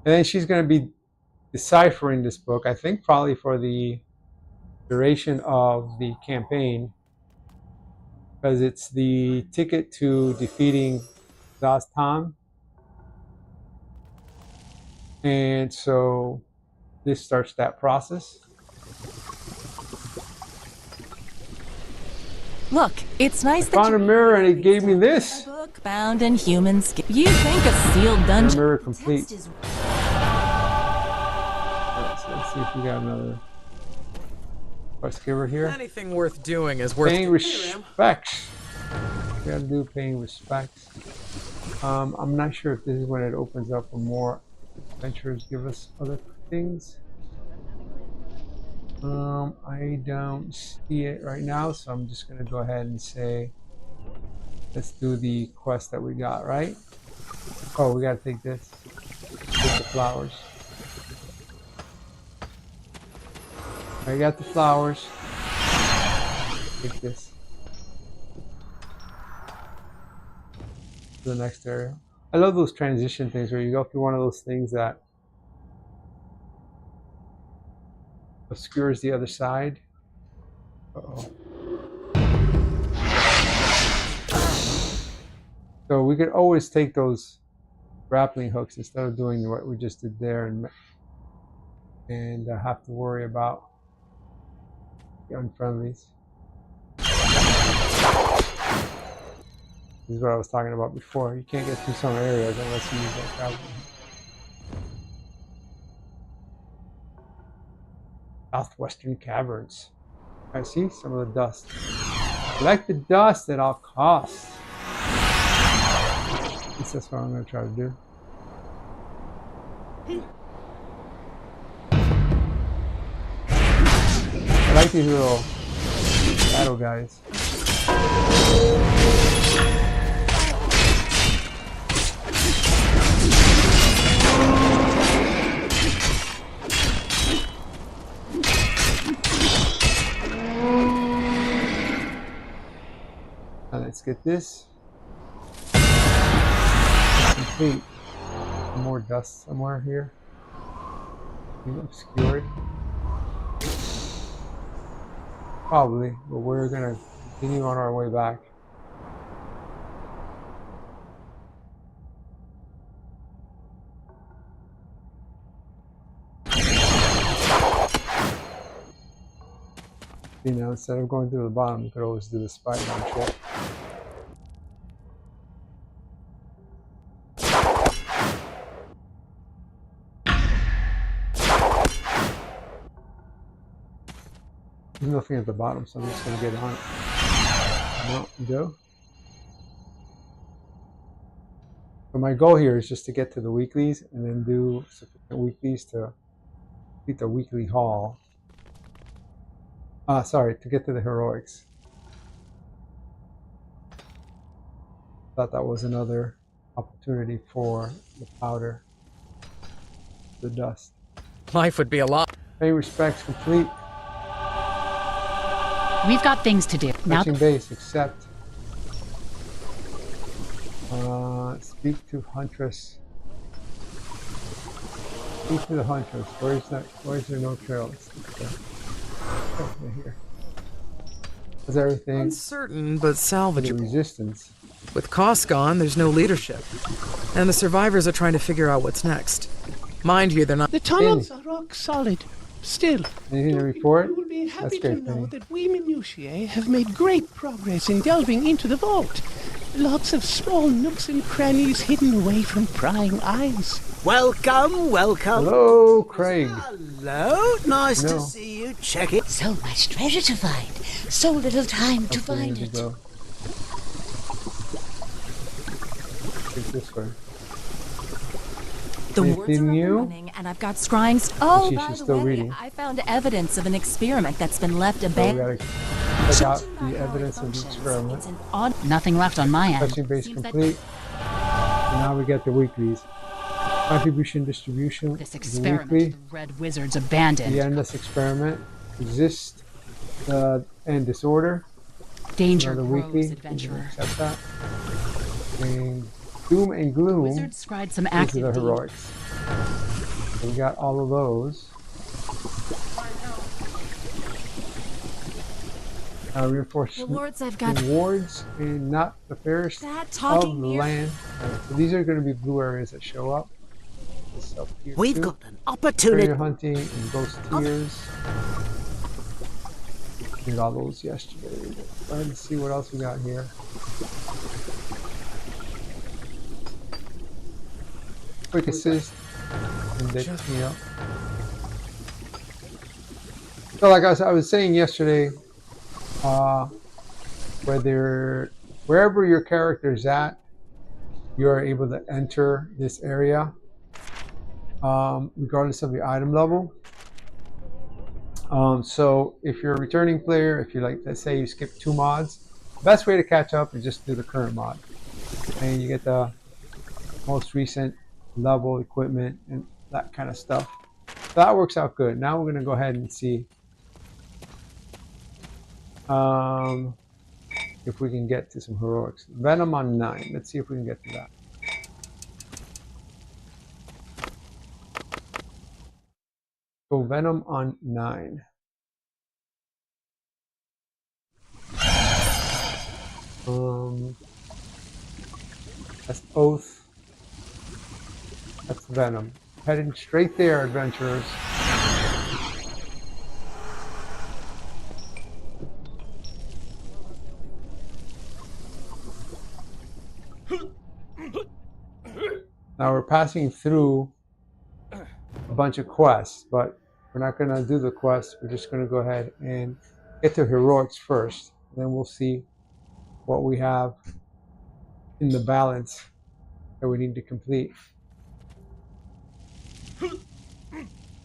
Speaker 9: And then she's going to be deciphering this book, I think probably for the duration of the campaign, because it's the ticket to defeating Zastam. And so this starts that process.
Speaker 11: Look, it's nice
Speaker 9: I found a mirror and it gave me this.
Speaker 11: book bound in human skin. You think a sealed dungeon?
Speaker 9: Mirror complete. Let's see if we got another quest giver here.
Speaker 3: Anything worth doing is worth
Speaker 9: paying respects. We gotta do paying respects. I'm not sure if this is when it opens up for more adventurers. Give us other things. I don't see it right now, so I'm just gonna go ahead and say, let's do the quest that we got, right? Oh, we gotta take this. Take the flowers. I got the flowers. Take this. To the next area. I love those transition things where you go through one of those things that obscures the other side. Uh-oh. So we could always take those grappling hooks instead of doing what we just did there and have to worry about the unfriendlies. This is what I was talking about before. You can't get through some areas unless you use that grappling hook. Southwestern caverns. I see some of the dust. Collect the dust at all costs. At least that's what I'm going to try to do. I like these little battle guys. Now let's get this. Complete. Some more dust somewhere here. Being obscured. Probably, but we're gonna continue on our way back. You know, instead of going through the bottom, you could always do the Spider-Man trick. There's nothing at the bottom, so I'm just going to get on it. No, go. So my goal here is just to get to the weeklies and then do sufficient weeklies to beat the weekly haul. Sorry, to get to the heroics. Thought that was another opportunity for the powder, the dust.
Speaker 3: Life would be a lot.
Speaker 9: Pay respects complete.
Speaker 12: We've got things to do.
Speaker 9: Touching base, accept. Speak to Huntress. Speak to the Huntress. Where's there no trail? Right here. Is everything
Speaker 3: Uncertain, but salvageable.
Speaker 9: Resistance.
Speaker 3: With costs gone, there's no leadership. And the survivors are trying to figure out what's next. Mind you, they're not...
Speaker 13: The tunnels are rock solid. Still,
Speaker 9: anything to report?
Speaker 13: you will be happy
Speaker 9: That's
Speaker 13: to
Speaker 9: great,
Speaker 13: know that we minutiae have made great progress in delving into the vault. Lots of small nooks and crannies hidden away from prying eyes.
Speaker 14: Welcome, welcome.
Speaker 9: Hello, Craig.
Speaker 14: Hello, nice to see you. Check it.
Speaker 16: So much treasure to find. So little time to find it.
Speaker 9: Take this way.
Speaker 11: The wards are running, and I've got scrying. Oh, by the
Speaker 9: still
Speaker 11: way,
Speaker 9: reading.
Speaker 11: I found evidence of an experiment that's been left abandoned.
Speaker 9: Check out the evidence of the experiment.
Speaker 12: Nothing left on my end.
Speaker 9: Touching base complete. And now we get the weeklies. Contribution distribution.
Speaker 12: This
Speaker 9: is
Speaker 12: experiment
Speaker 9: weekly.
Speaker 12: the Red Wizards abandoned.
Speaker 9: The endless experiment. Resist and disorder.
Speaker 12: Danger
Speaker 9: Another
Speaker 12: grows,
Speaker 9: weekly.
Speaker 12: adventurer.
Speaker 9: Accept that. And Doom and Gloom.
Speaker 12: Wizards scried some
Speaker 9: These are
Speaker 12: active
Speaker 9: the
Speaker 12: deeds.
Speaker 9: heroics. So we got all of those. Reinforcement
Speaker 11: I've got
Speaker 9: rewards and not the fairest
Speaker 11: That
Speaker 9: of
Speaker 11: talking
Speaker 9: the
Speaker 11: mirror.
Speaker 9: land. So these are going to be blue areas that show up. This up here
Speaker 14: We've
Speaker 9: too.
Speaker 14: got an opportunity.
Speaker 9: Treasure hunting and ghost tears. Did all those yesterday. Let's see what else we got here. Quick assist. And then, you know. So like I was saying yesterday, wherever your character is at, you are able to enter this area, regardless of your item level. So if you're a returning player, if you like, let's say you skip 2 mods, the best way to catch up is just do the current mod, and you get the most recent level equipment and that kind of stuff. So that works out good. Now we're going to go ahead and see if we can get to some heroics. Venom on 9. Let's see if we can get to that. So Venom on 9. That's Oath. That's Venom. Heading straight there, adventurers. Now we're passing through a bunch of quests, but we're not going to do the quests. We're just going to go ahead and get to heroics first. Then we'll see what we have in the balance that we need to complete.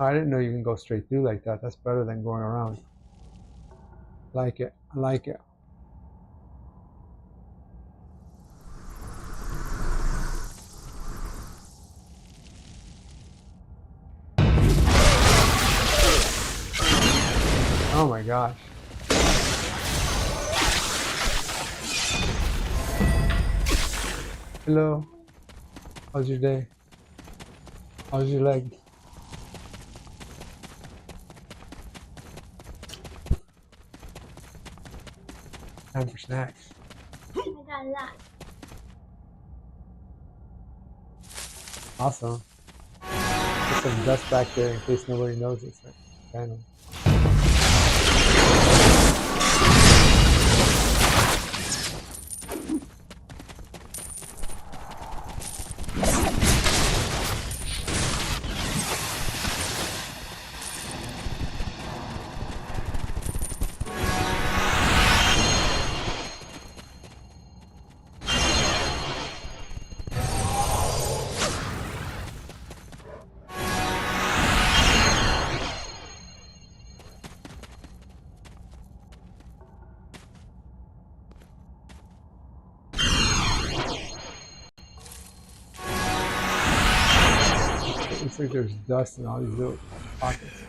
Speaker 9: I didn't know you can go straight through like that. That's better than going around. Like it. I like it. Oh my gosh. Hello. How's your day? How's your leg? Time for snacks.
Speaker 17: I got a lot.
Speaker 9: Awesome. Put some dust back there in case nobody knows it's random. Looks like there's dust in all these little pockets.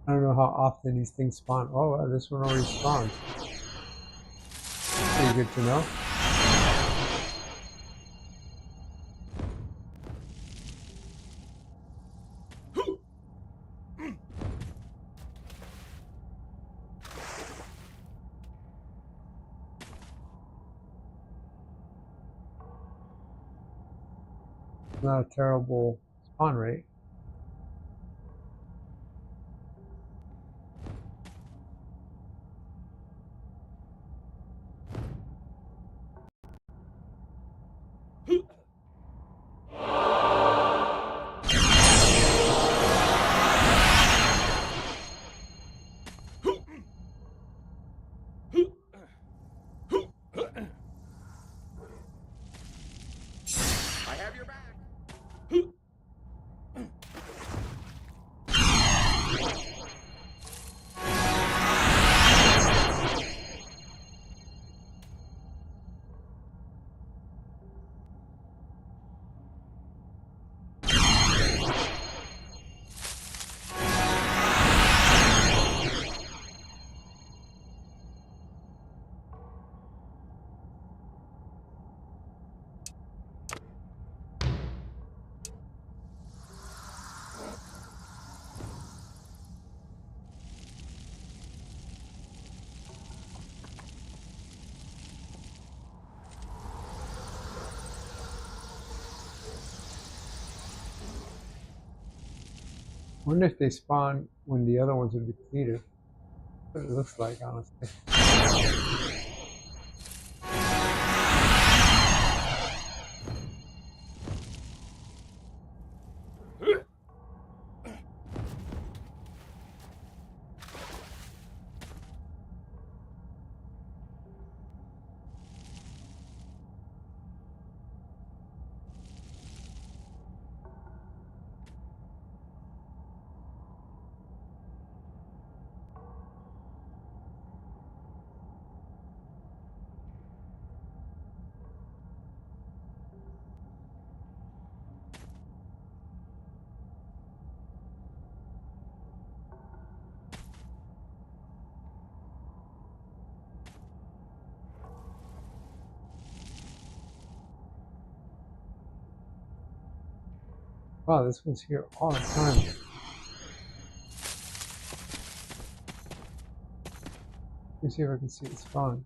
Speaker 9: I don't know how often these things spawn. Oh, wow, this one already spawned. Pretty good to know. Not a terrible spawn rate.
Speaker 7: I have your back.
Speaker 9: I wonder if they spawn when the other ones would be completed. What it looks like, honestly. Wow, this one's here all the time. Let me see if I can see it spawn.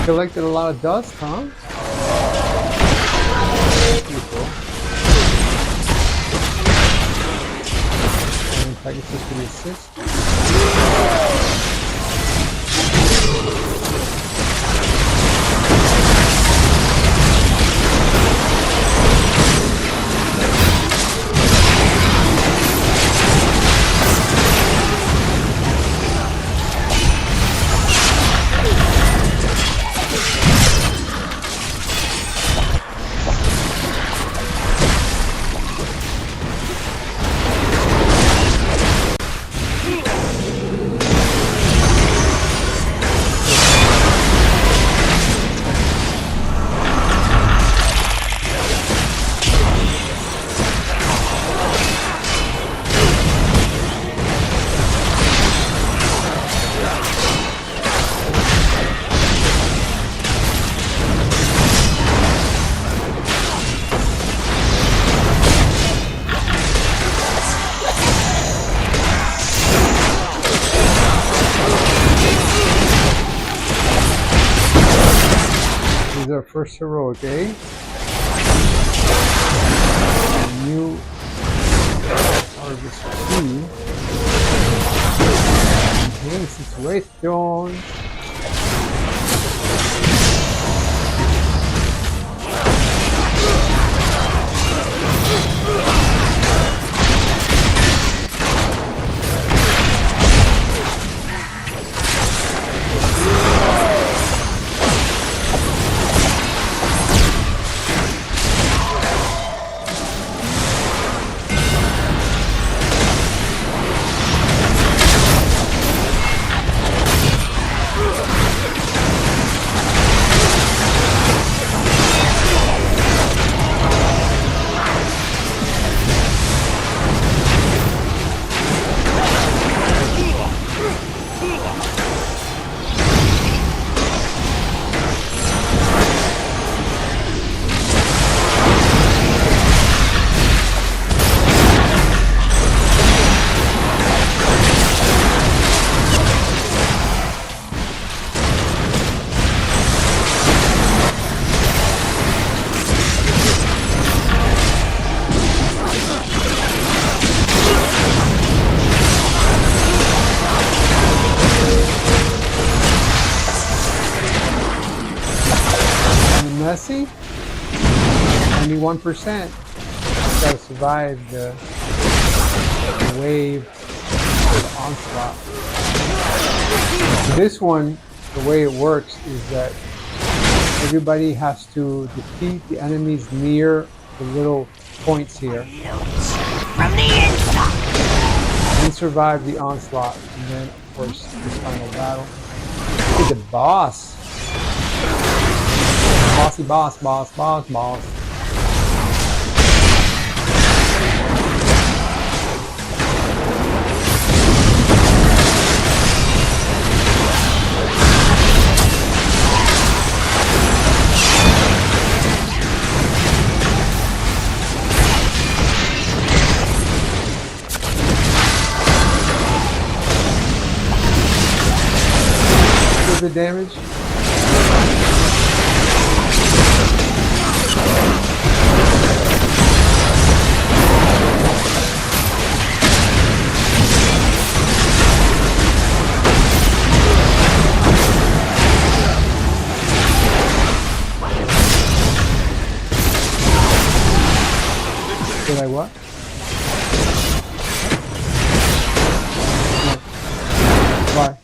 Speaker 9: Collected a lot of dust, huh? Beautiful. And packages for the assist. Our first heroic, eh? New harvest key. Enhance situation. Messy, 91%. Gotta survive the wave, the onslaught. This one, the way it works is that everybody has to defeat the enemies near the little points here.
Speaker 14: From the inside.
Speaker 9: And survive the onslaught. And then, of course, this final battle. Look at the boss. Bossy boss, boss, boss, boss. The damage. Did I what? Why?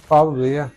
Speaker 9: Probably, yeah.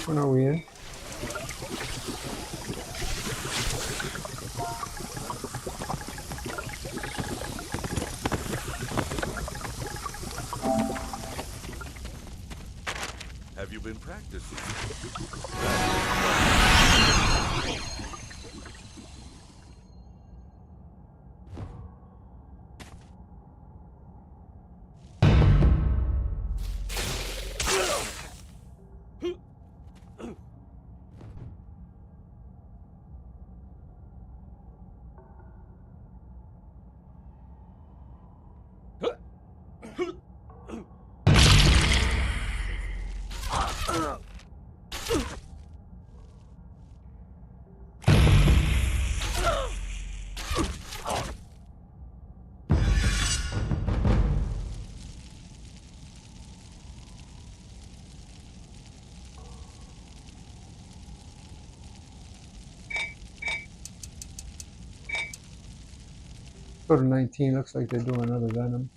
Speaker 9: Which one are we in?
Speaker 18: Have you been practicing?
Speaker 9: Go to 19. Looks like they're doing another Venom.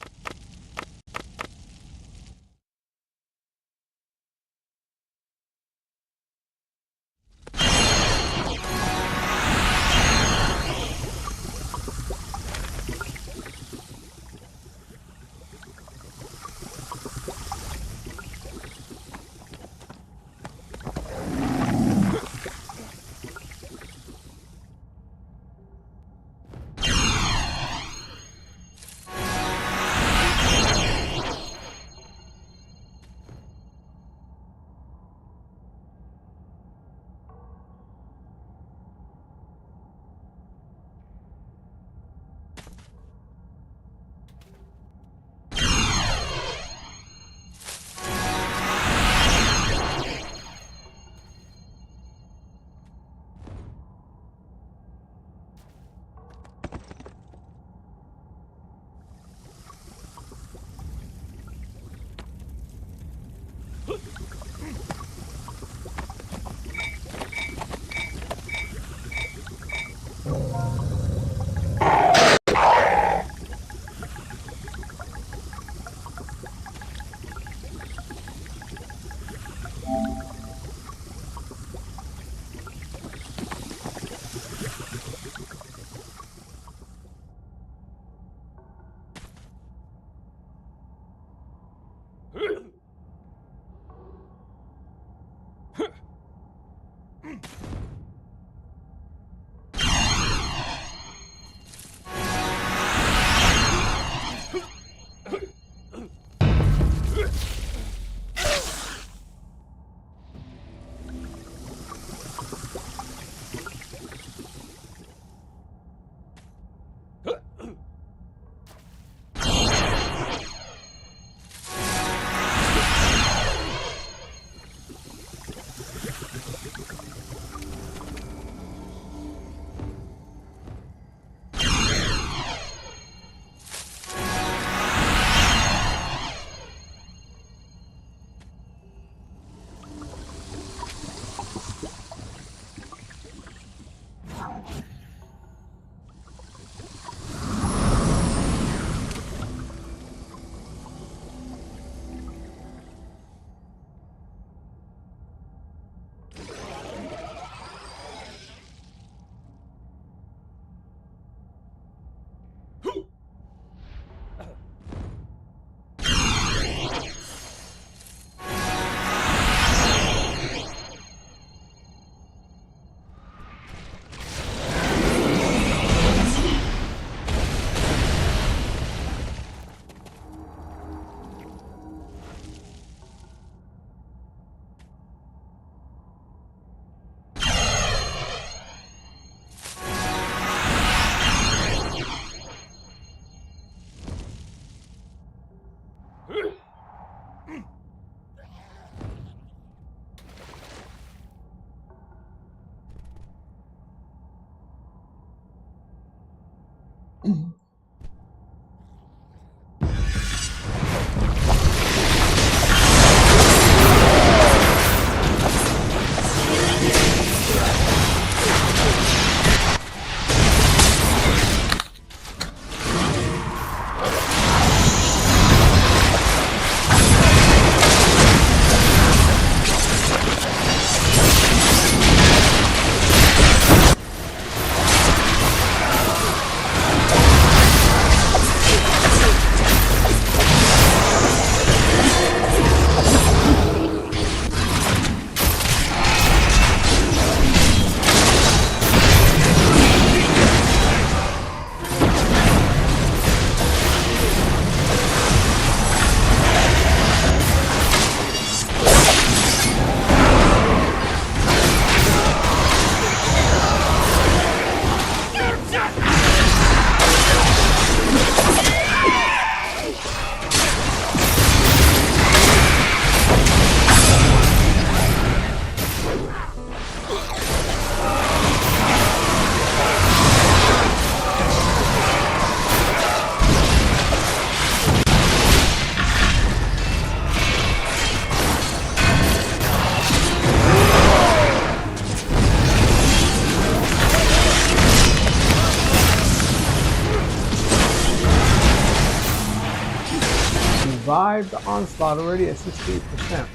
Speaker 9: survived the onslaught already at 68%.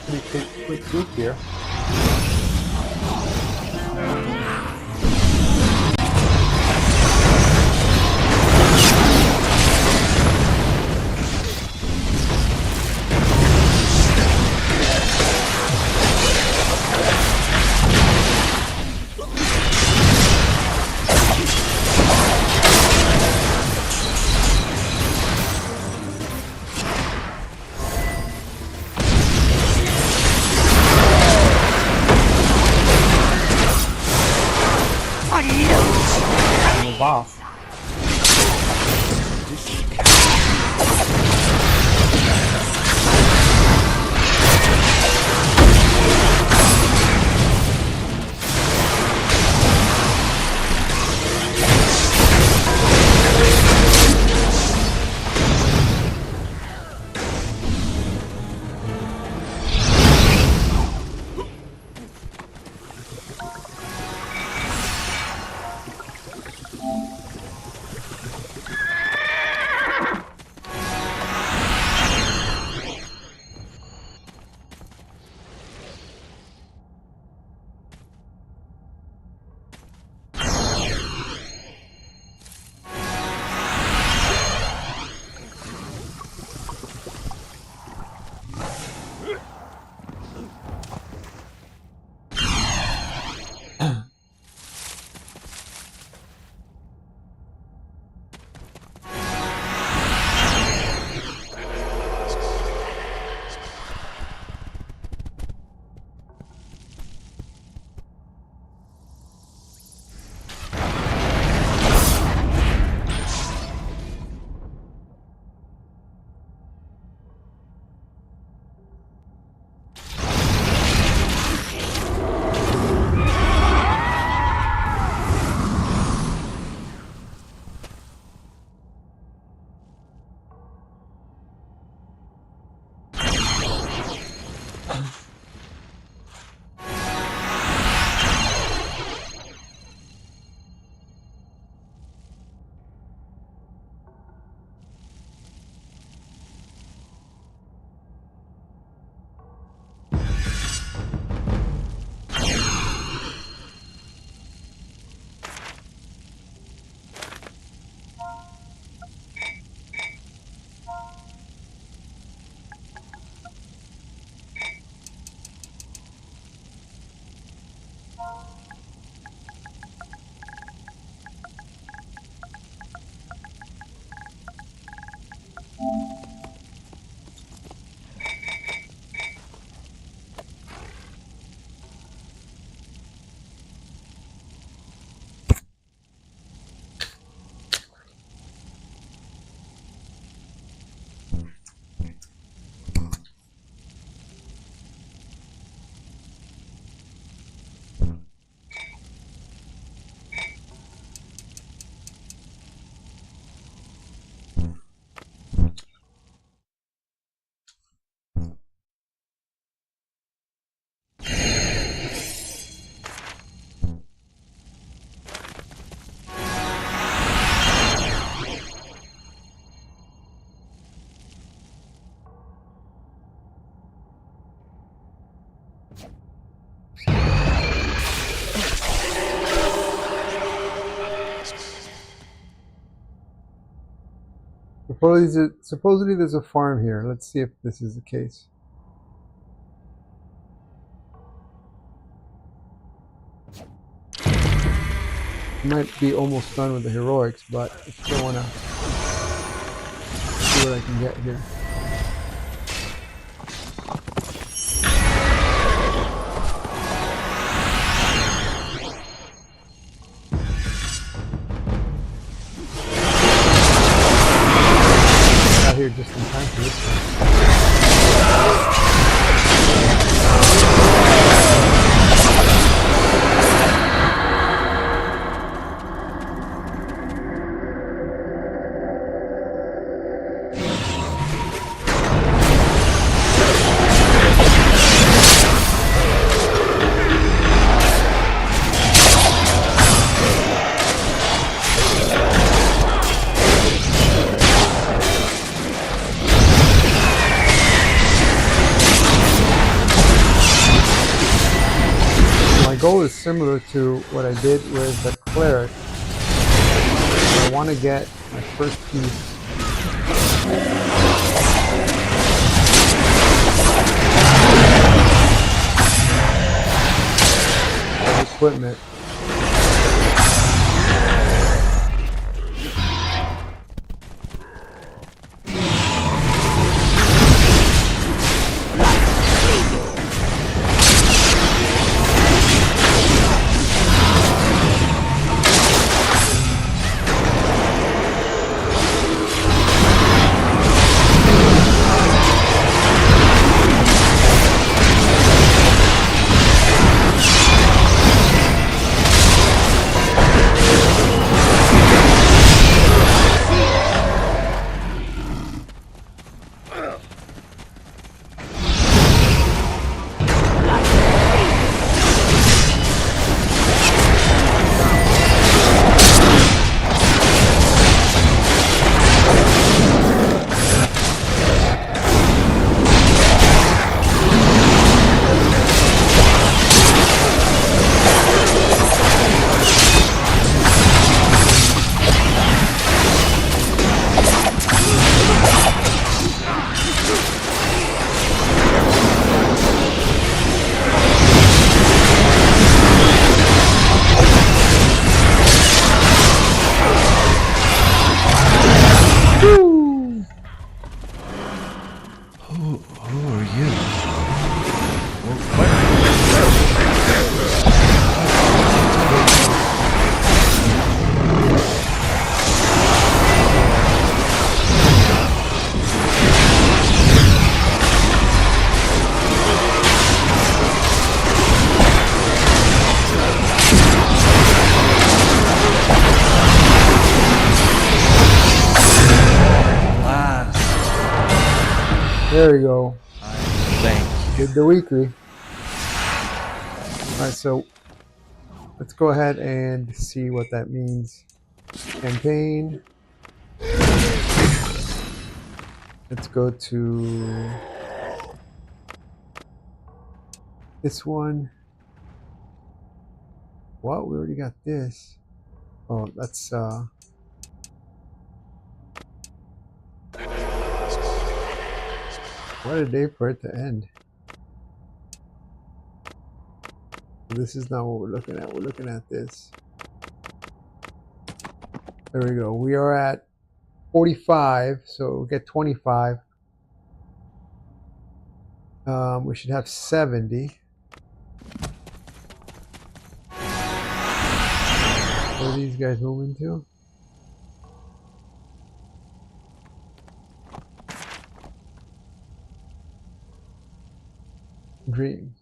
Speaker 9: Pretty quick group here. Boss. Supposedly there's a farm here. Let's see if this is the case. Might be almost done with the heroics, but I still want to see what I can get here. Got here just in time for this one. goal is similar to what I did with the cleric. I want to get my first piece. Of equipment. There we go. Did the weekly. Alright, so let's go ahead and see what that means. Campaign. Let's go to this one. What? We already got this. Oh, that's what a day for it to end. This is not what we're looking at. We're looking at this. There we go. We are at 45, so we'll get 25. We should have 70. Where are these guys moving to? Dreams.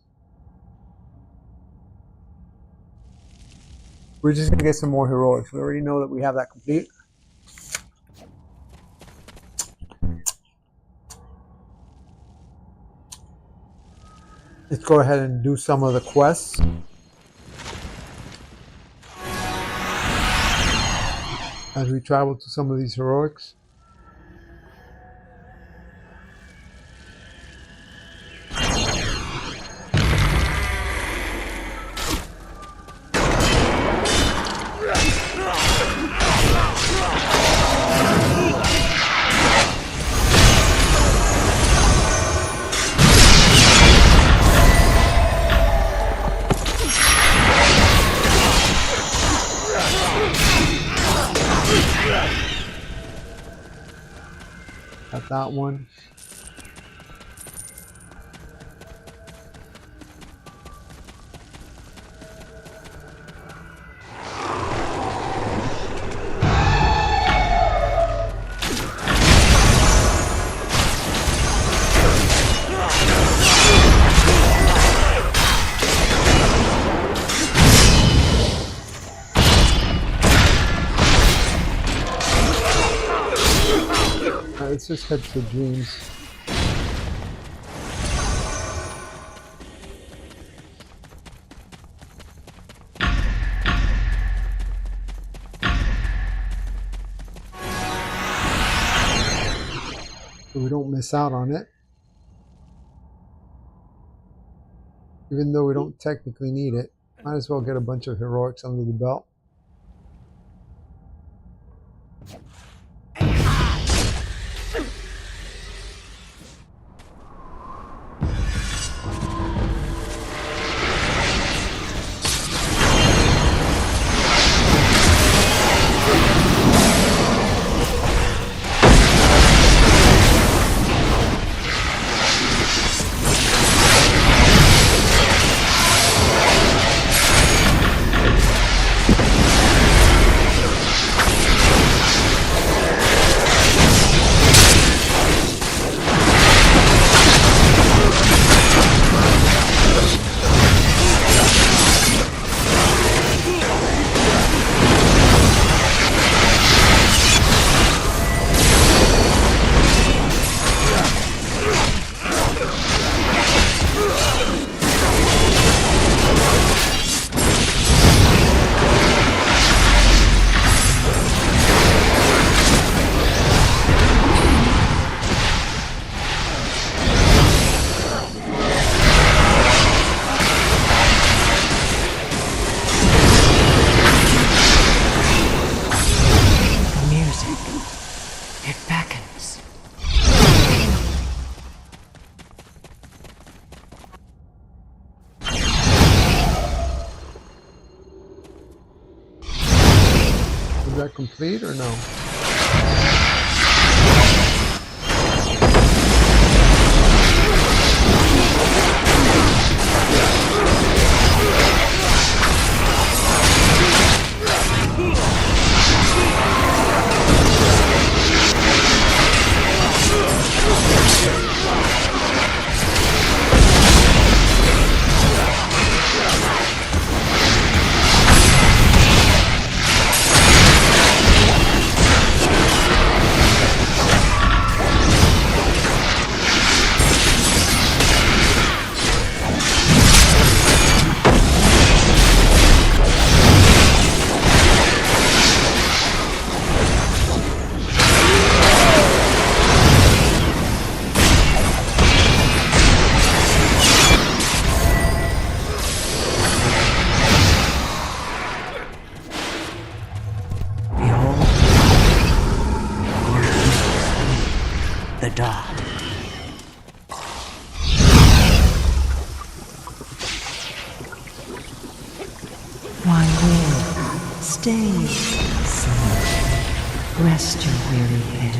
Speaker 9: We're just gonna get some more heroics. We already know that we have that complete. Let's go ahead and do some of the quests. As we travel to some of these heroics. Got that one. Let's just head to Dreams. So we don't miss out on it. Even though we don't technically need it. Might as well get a bunch of heroics under the belt. That complete or no?
Speaker 14: The dawn. Why live? Stay. Sleep. Rest your weary head.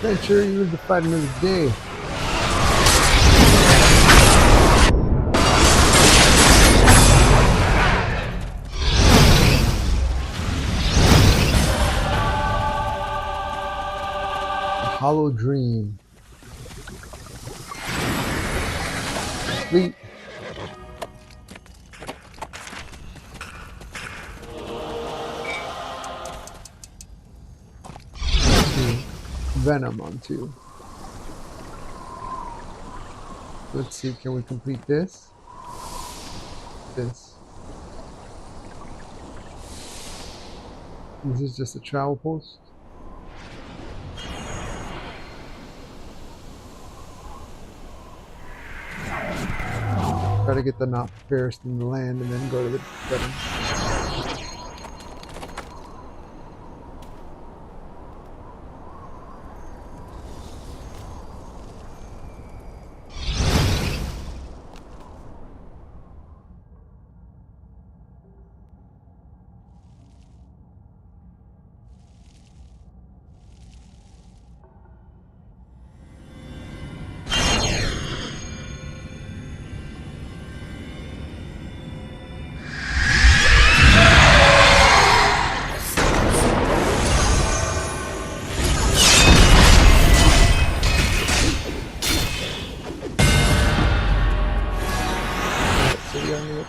Speaker 14: Adventure, you need to fight another day. A hollow dream. Complete. Venom on 2. Let's see, can we complete this? This. This is just a travel post. Try to get the not fairest in the land and then go to the veteran.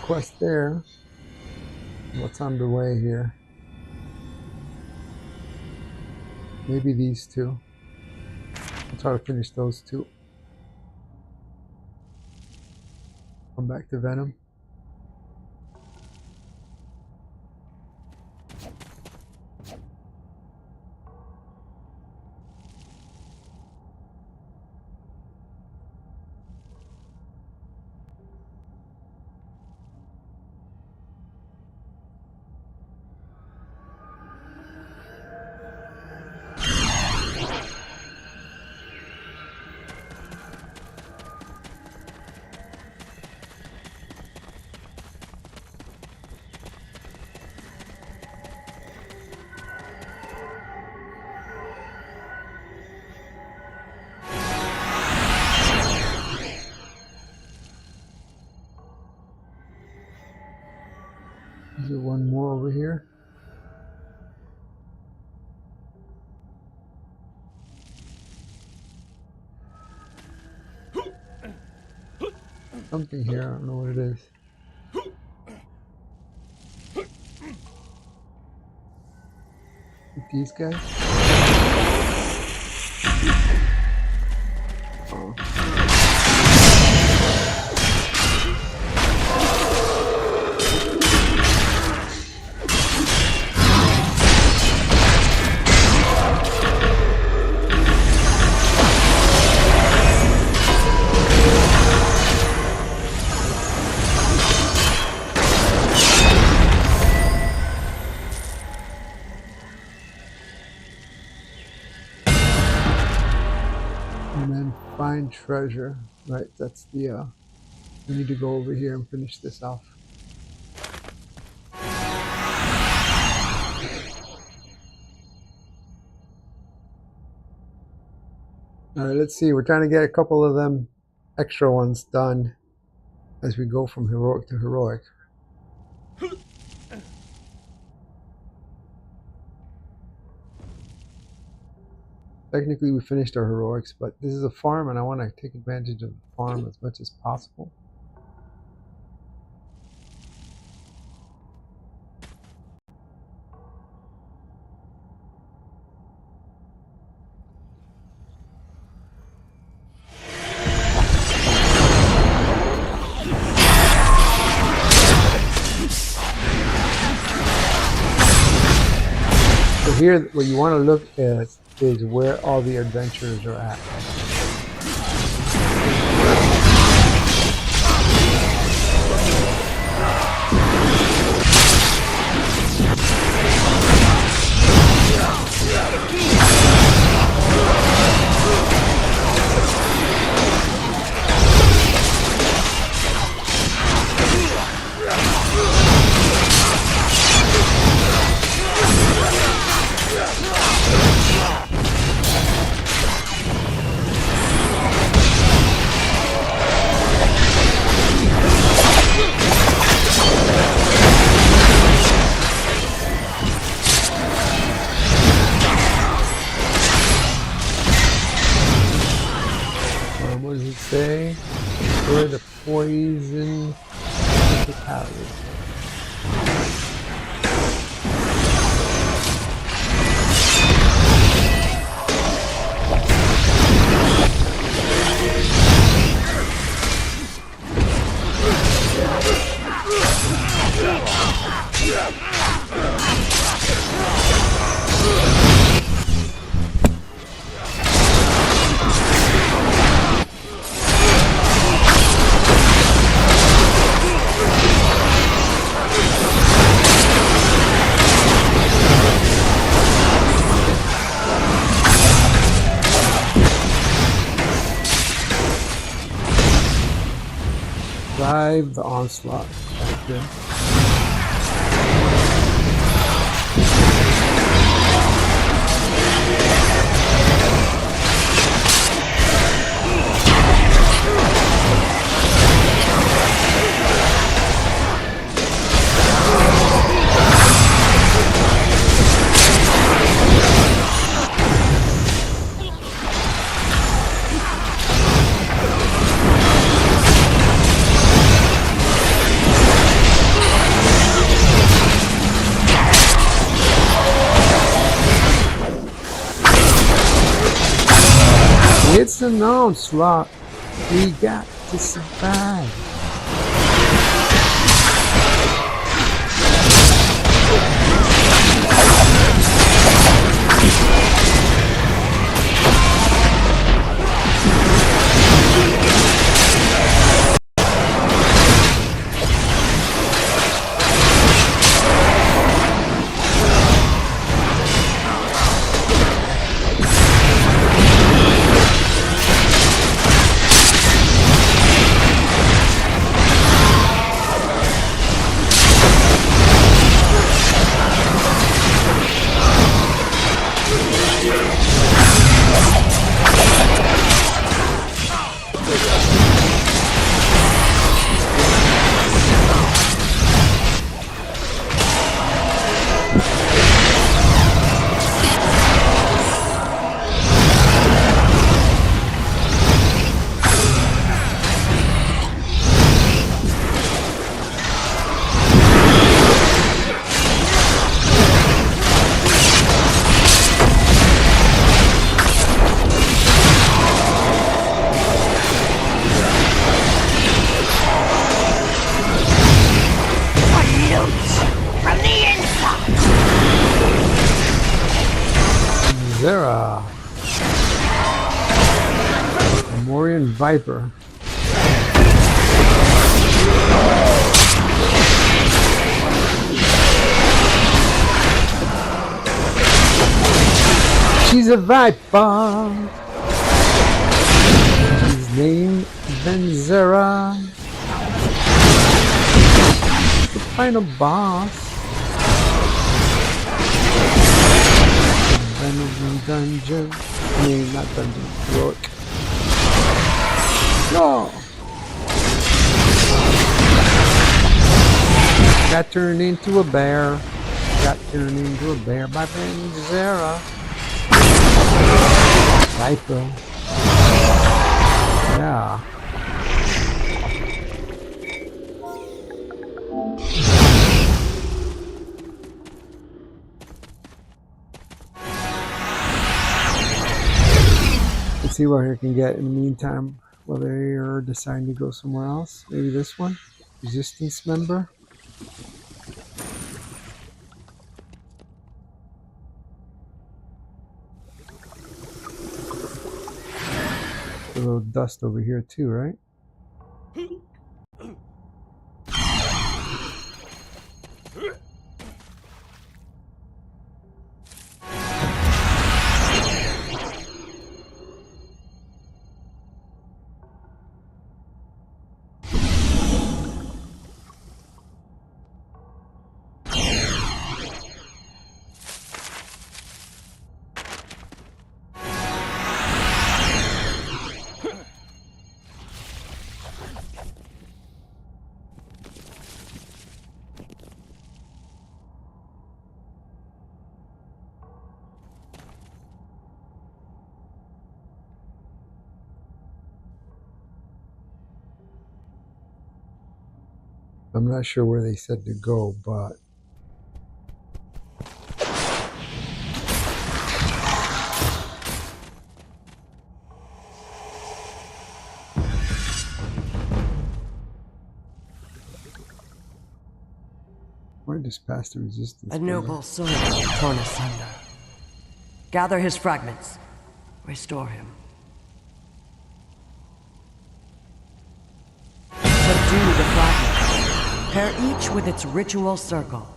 Speaker 14: Quest there. What's underway here? Maybe these two. I'll try to finish those two. Come back to Venom. Is there one more over here? Something here, I don't know what it is. These guys? Oh. And then find treasure. Right, that's the we need to go over here and finish this off. Alright, let's see. We're trying to get a couple of them extra ones done as we go from heroic to heroic. Technically we finished our heroics, but this is a farm and I want to take advantage of the farm as much as possible. So here what you want to look at is where all the adventurers are at. What does it say? Destroy the poison fatality. Survive the onslaught. That's good. It's an onslaught. We got to survive. Zera. Morian Viper. She's a viper. She's named Venzera. The final boss. Dungeon. I mean, not dungeon. Rook. No! Got turned into a bear. Got turned into a bear by Venzera. Viper. Yeah. Let's see what I can get in the meantime, whether you're deciding to go somewhere else. Maybe this one? Resistance member? A little dust over here too, right? I'm not sure where they said to go, but where just past the resistance.
Speaker 19: A noble soul torn asunder. Gather his fragments. Restore him. Subdue the fragments. Pair each with its ritual circle.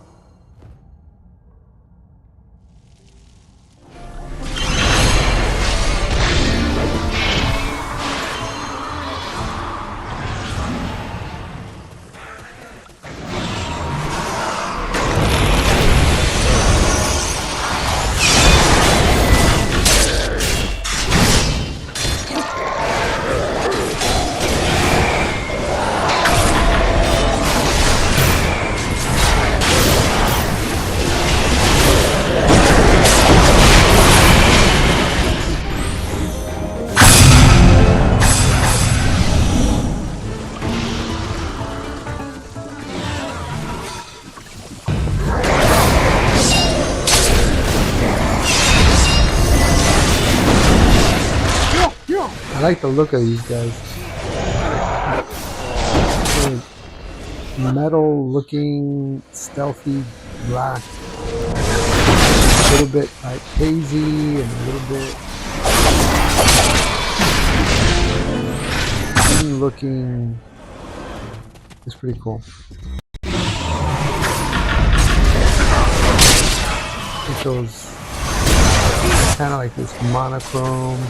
Speaker 14: like the look of these guys. Metal looking, stealthy black. A little bit like hazy and a little bit looking. It's pretty cool. It shows kind of like this monochrome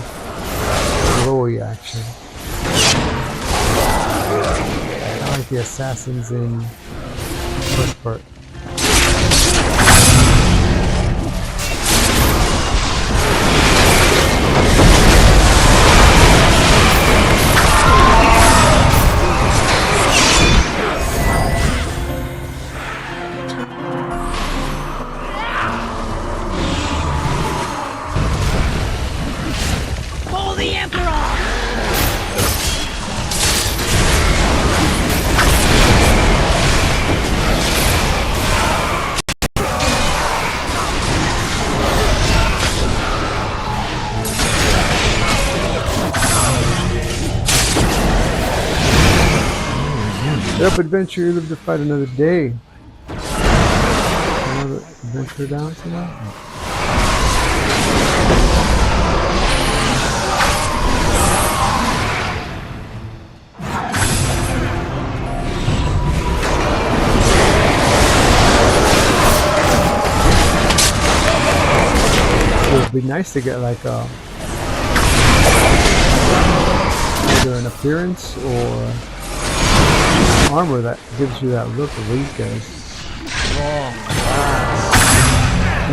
Speaker 14: glowy action. Kind of like the assassins in the first part.
Speaker 13: Pull the Emperor!
Speaker 14: Up adventure, you live to fight another day. Another adventure down to that. It would be nice to get like a either an appearance or armor that gives you that look of these guys.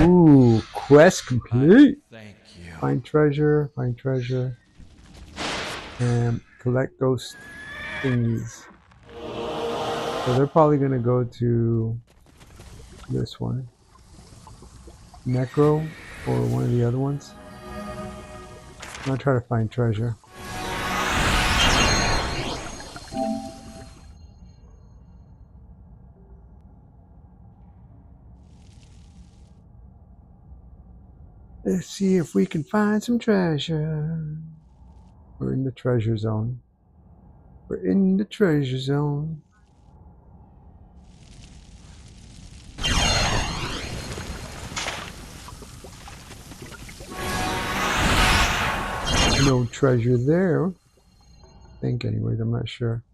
Speaker 14: Ooh, quest complete.
Speaker 6: Thank you.
Speaker 14: Find treasure, and collect those thingies. So they're probably gonna go to this one, Necro, or one of the other ones. I'm gonna try to find treasure. Let's see if we can find some treasure. We're in the treasure zone. We're in the treasure zone. No treasure there. I think anyways, I'm not sure.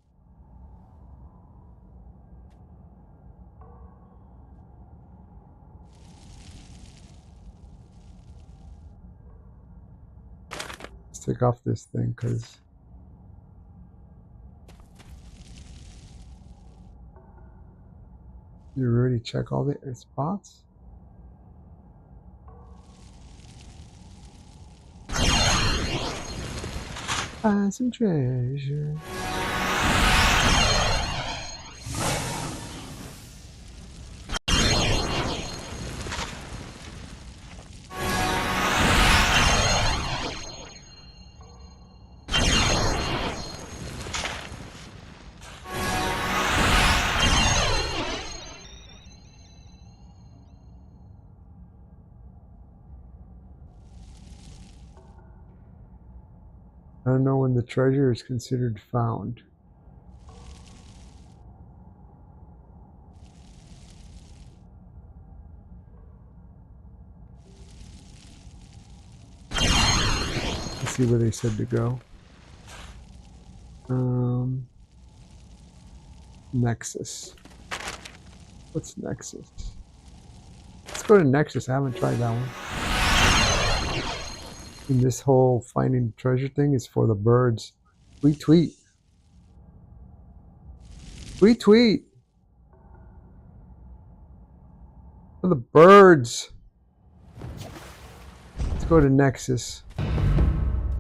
Speaker 14: Take off this thing because you already check all the spots. Find some treasure. I don't know when the treasure is considered found. Let's see where they said to go. Nexus. What's Nexus? Let's go to Nexus. I haven't tried that one. And this whole finding treasure thing is for the birds. Retweet. Retweet. For the birds. Let's go to Nexus.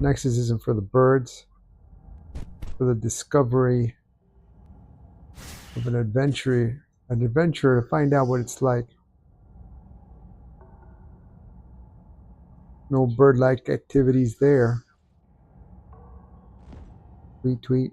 Speaker 14: Nexus isn't for the birds. For the discovery of an adventurer to find out what it's like. No bird-like activities there. Retweet.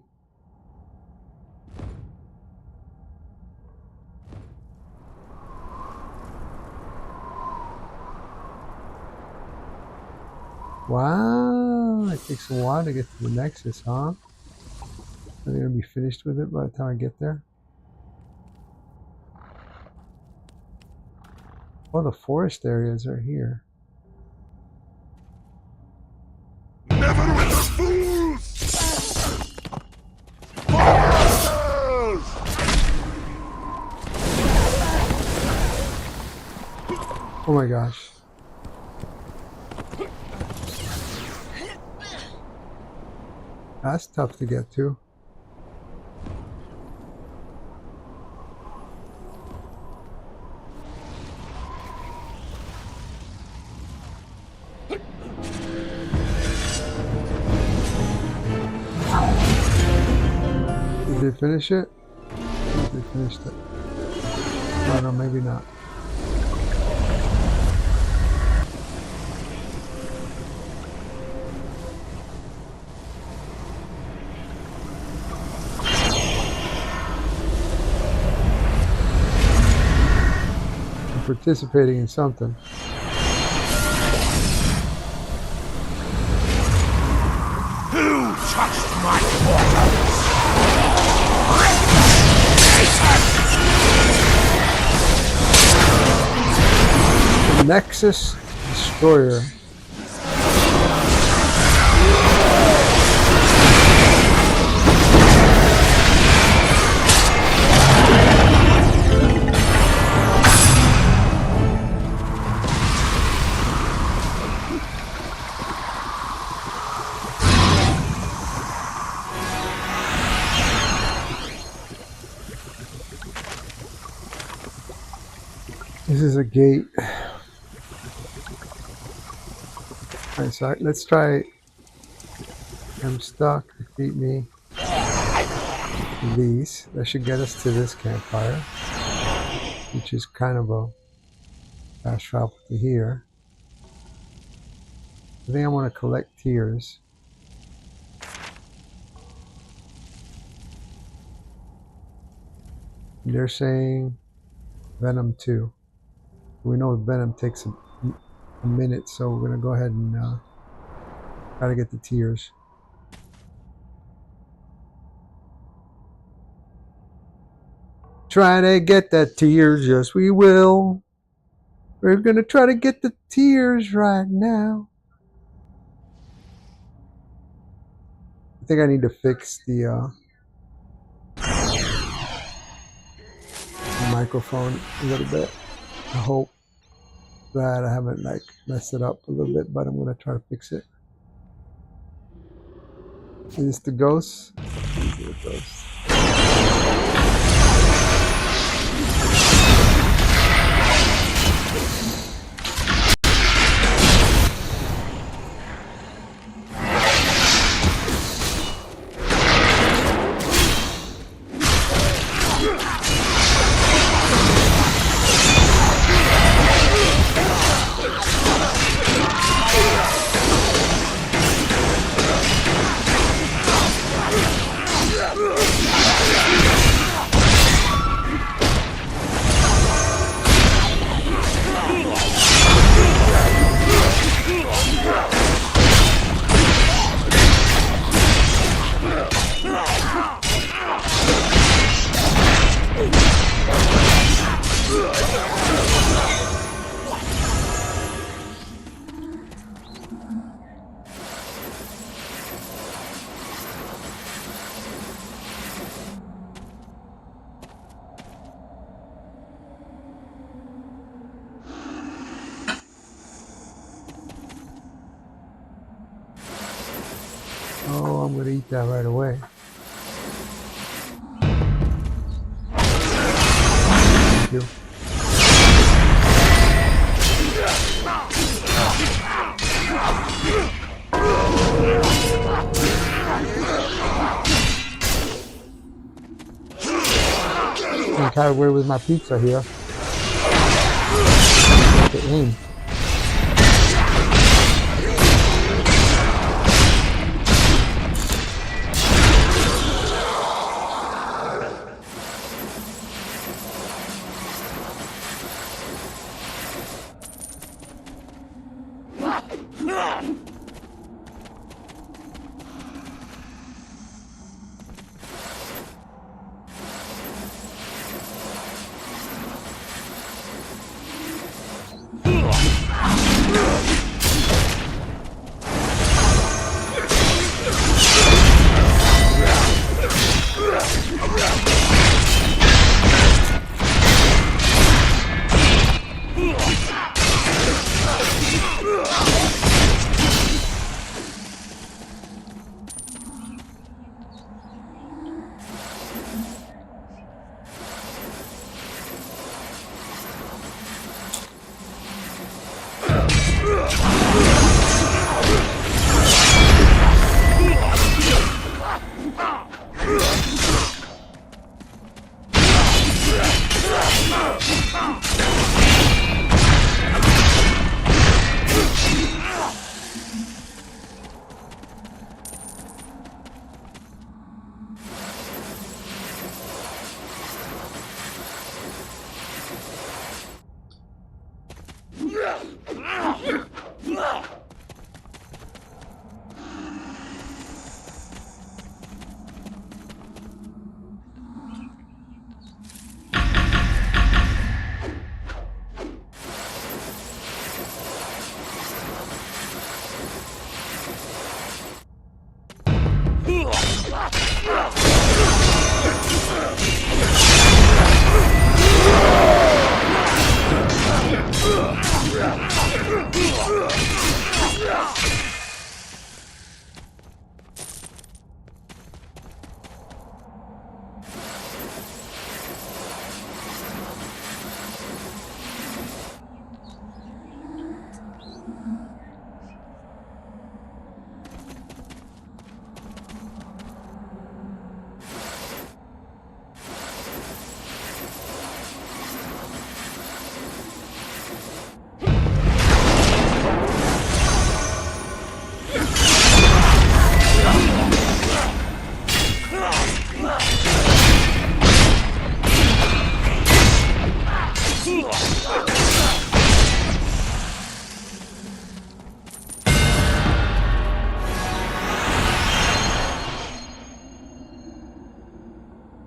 Speaker 14: Wow, It takes a while to get to the Nexus, huh? Are they gonna be finished with it by the time I get there? Oh, the forest areas are here.
Speaker 18: Neverwinter fools!
Speaker 14: Oh my gosh. That's tough to get to. Did they finish it? They finished it. Oh no, maybe not. Participating in something.
Speaker 18: Who touched my portals?
Speaker 14: Nexus Destroyer. This is a gate. Alright, so let's try. I'm stuck. Defeat me. These. That should get us to this campfire, which is kind of a fast travel to here. I think I want to collect tears. They're saying Venom 2. We know Venom takes a minute, so we're gonna go ahead and try to get the tears. Try to get the tears, yes we will. We're gonna try to get the tears right now. I think I need to fix the microphone a little bit. I hope that I haven't like messed it up a little bit, but I'm gonna try to fix it. Is this the ghost? These are the ghosts. Oh, I'm gonna eat that right away. Thank you. I'm carried away with my pizza here. The aim.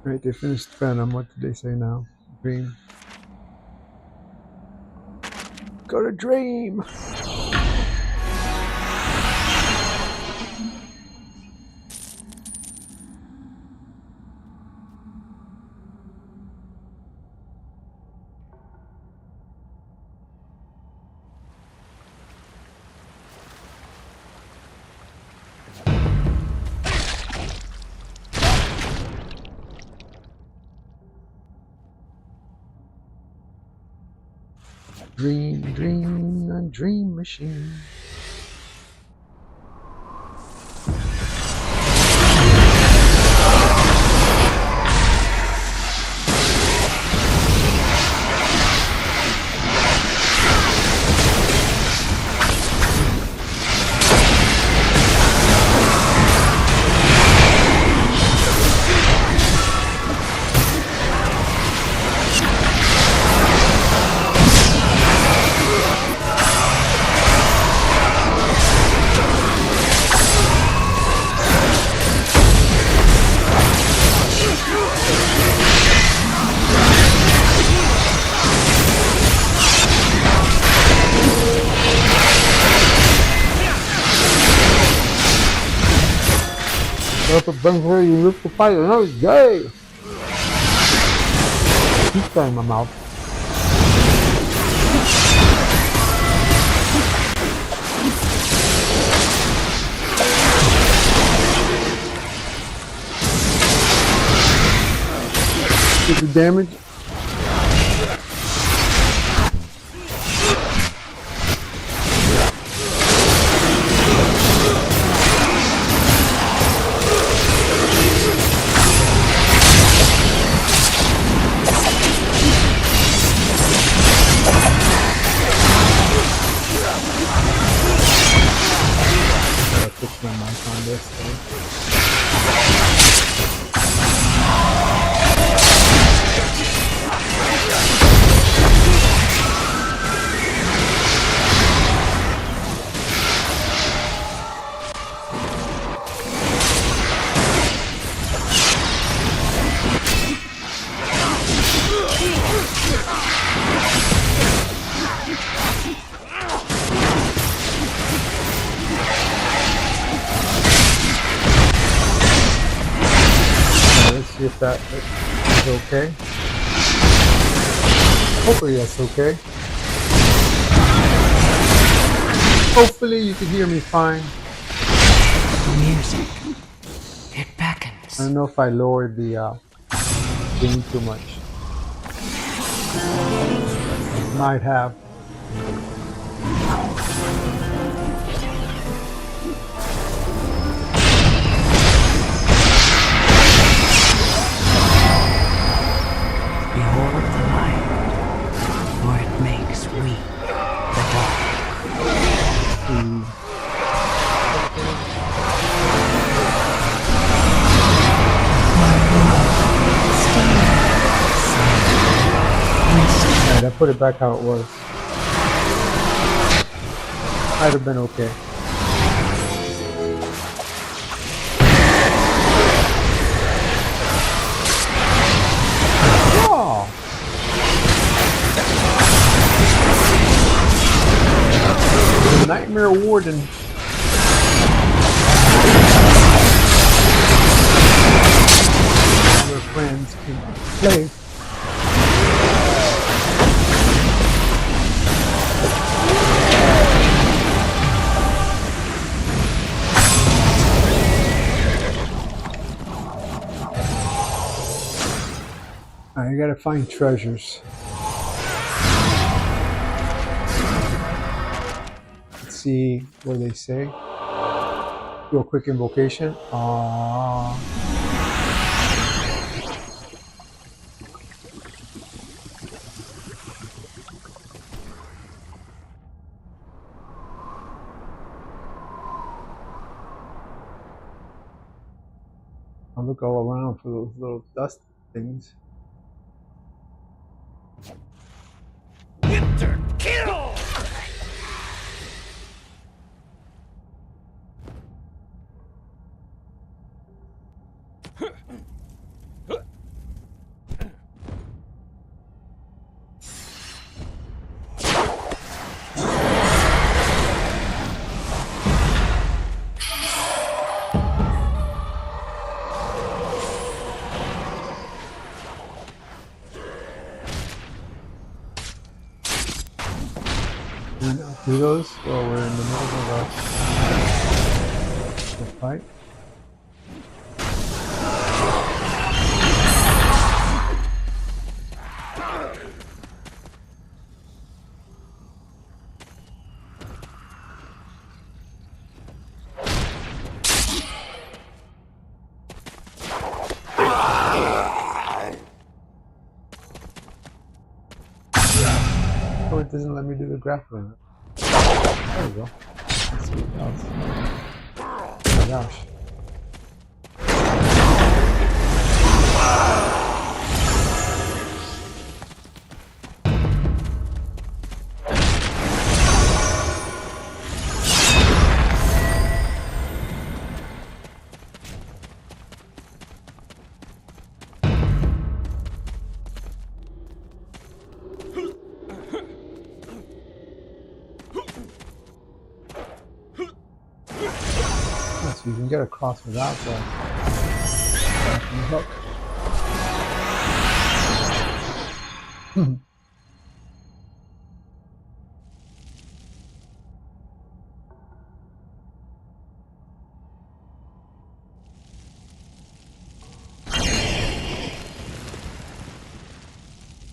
Speaker 14: Right, they finished Venom. What did they say now? Dream. Go to Dream! Dream, dream, a dream machine. Up a bunker, you look to fight another day. Keep that in my mouth. Get the damage. Fix my mic on this thing. Let's see if that is okay. Hopefully that's okay. Hopefully you can hear me fine.
Speaker 19: Music. It beckons.
Speaker 14: I don't know if I lowered the gain too much. Might have.
Speaker 19: Behold the light.
Speaker 14: I put it back how it was. Might have been okay. Oh! The Nightmare Warden. Our friends can play. I gotta find treasures. Let's see what they say. Do a quick invocation. I'll look all around for those little dust things.
Speaker 18: Winter kill!
Speaker 14: Do those while we're in the middle of the fight. Oh, it doesn't let me do the grappling. There we go. Let's see what else. Oh my gosh. You can get across without the hook.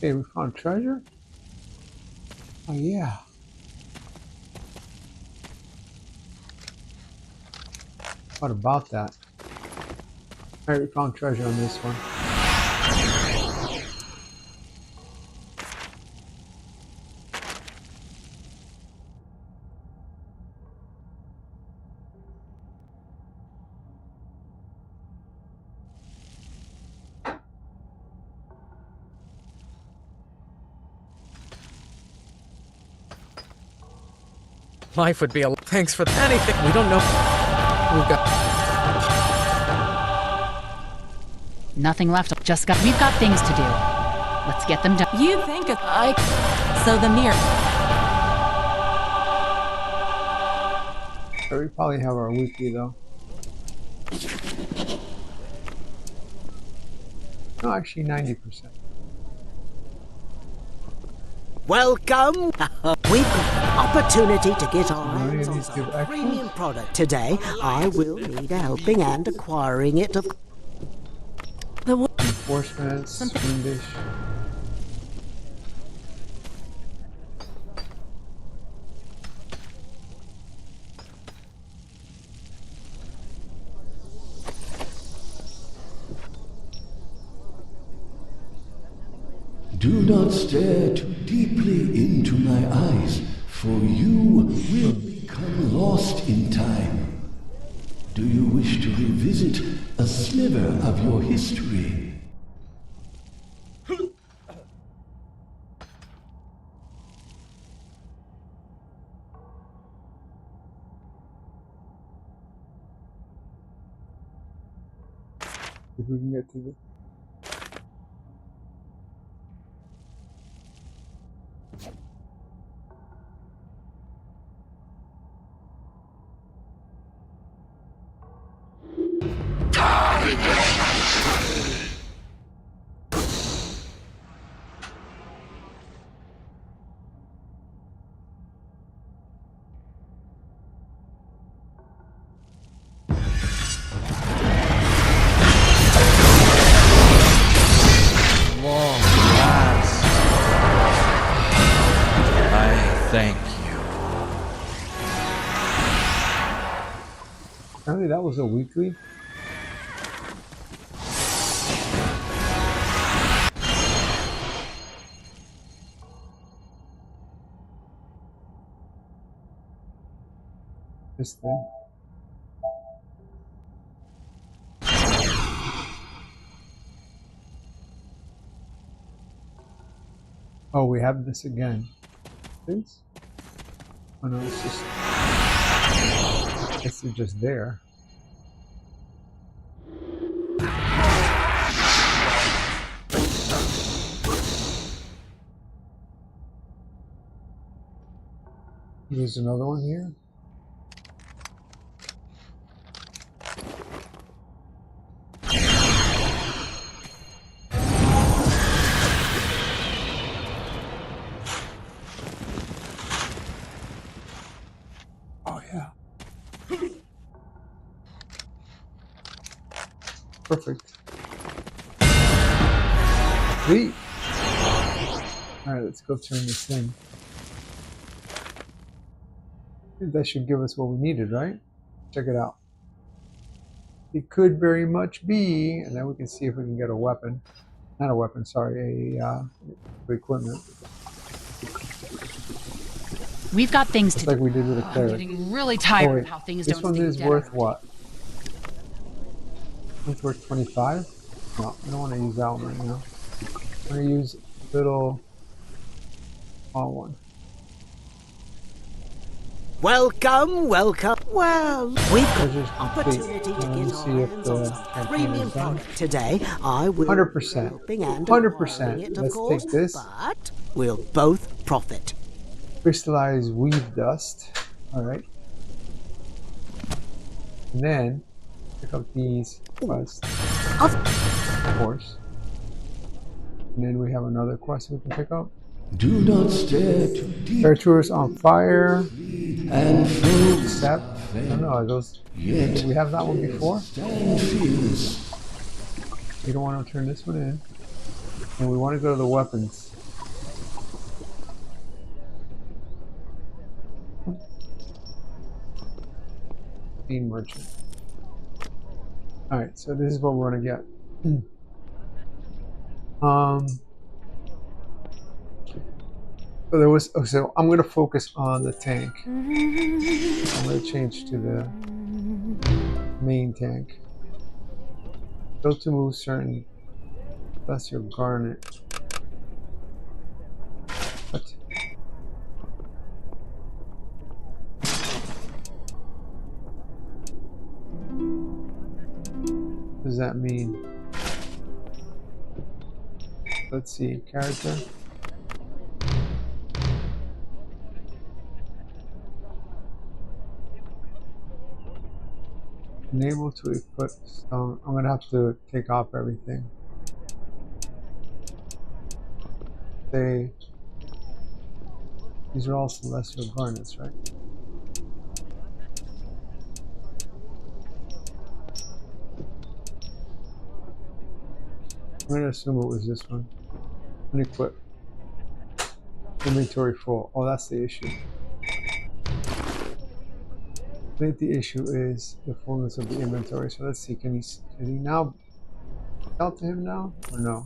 Speaker 14: Okay, we found treasure? Oh yeah. What about that? Alright, we found treasure on this one.
Speaker 3: Life would be a... Thanks for anything. We don't know... We've got...
Speaker 12: Nothing left. We've got things to do. Let's get them done.
Speaker 11: You think so the mirror.
Speaker 14: We probably have our weekly though. No, actually 90%.
Speaker 20: Welcome! We've got an opportunity to get our hands on some premium product today. I will need a helping hand acquiring it.
Speaker 11: The
Speaker 14: Enforcement, Swedish.
Speaker 15: Do not stare too deeply into my eyes, for you will become lost in time. Do you wish to revisit a sliver of your history?
Speaker 14: If we can get to the...
Speaker 21: Long last, I thank you.
Speaker 14: Apparently that was a weekly. This thing. Oh, we have this again. This? Oh no, it's just... I guess it's just there. There's another one here. Oh yeah. Perfect. Sweet. Alright, let's go turn this in. I think that should give us what we needed, right? Check it out. It could very much be, and then we can see if we can get a weapon. Not a weapon, sorry, equipment.
Speaker 12: We've got things
Speaker 14: Just
Speaker 12: to
Speaker 14: like
Speaker 12: do.
Speaker 14: we did with the
Speaker 12: I'm
Speaker 14: cleric.
Speaker 12: getting really tired
Speaker 14: Oh,
Speaker 12: of how things
Speaker 14: this
Speaker 12: don't
Speaker 14: one
Speaker 12: seem
Speaker 14: is
Speaker 12: dead
Speaker 14: worth
Speaker 12: around.
Speaker 14: what? It's worth 25? No, I don't want to use that one right now. I'm going to use a little small one.
Speaker 20: Welcome, welcome. Well, we've got
Speaker 14: Pleasure's
Speaker 20: an opportunity to
Speaker 14: complete. Let me
Speaker 20: get
Speaker 14: see
Speaker 20: our
Speaker 14: if
Speaker 20: hands on
Speaker 14: the
Speaker 20: some
Speaker 14: campaign
Speaker 20: premium
Speaker 14: is done.
Speaker 20: product today. I will
Speaker 14: 100%.
Speaker 20: be helping and
Speaker 14: 100%.
Speaker 20: acquiring it, of
Speaker 14: Let's
Speaker 20: course,
Speaker 14: take this.
Speaker 20: but we'll both profit.
Speaker 14: Crystallized weave dust. Alright. And then pick up these quests. Of course. And then we have another quest we can pick up.
Speaker 15: Do not stare too deep.
Speaker 14: Territories on fire.
Speaker 15: And flow.
Speaker 14: Accept. I don't know, are those... Did we have that one before? We don't want to turn this one in. And we want to go to the weapons. Bean merchant. Alright, so this is what we're gonna get. So there was, oh, so I'm gonna focus on the tank. I'm gonna change to the main tank. Go to move certain. That's your garnet. What? What does that mean? Let's see, character. Enable to equip stone. I'm gonna have to take off everything. These are all celestial garnets, right? I'm gonna assume it was this one. Unequip. Inventory full. Oh, that's the issue. I think the issue is the fullness of the inventory. So let's see. Is he now sell to him now or no?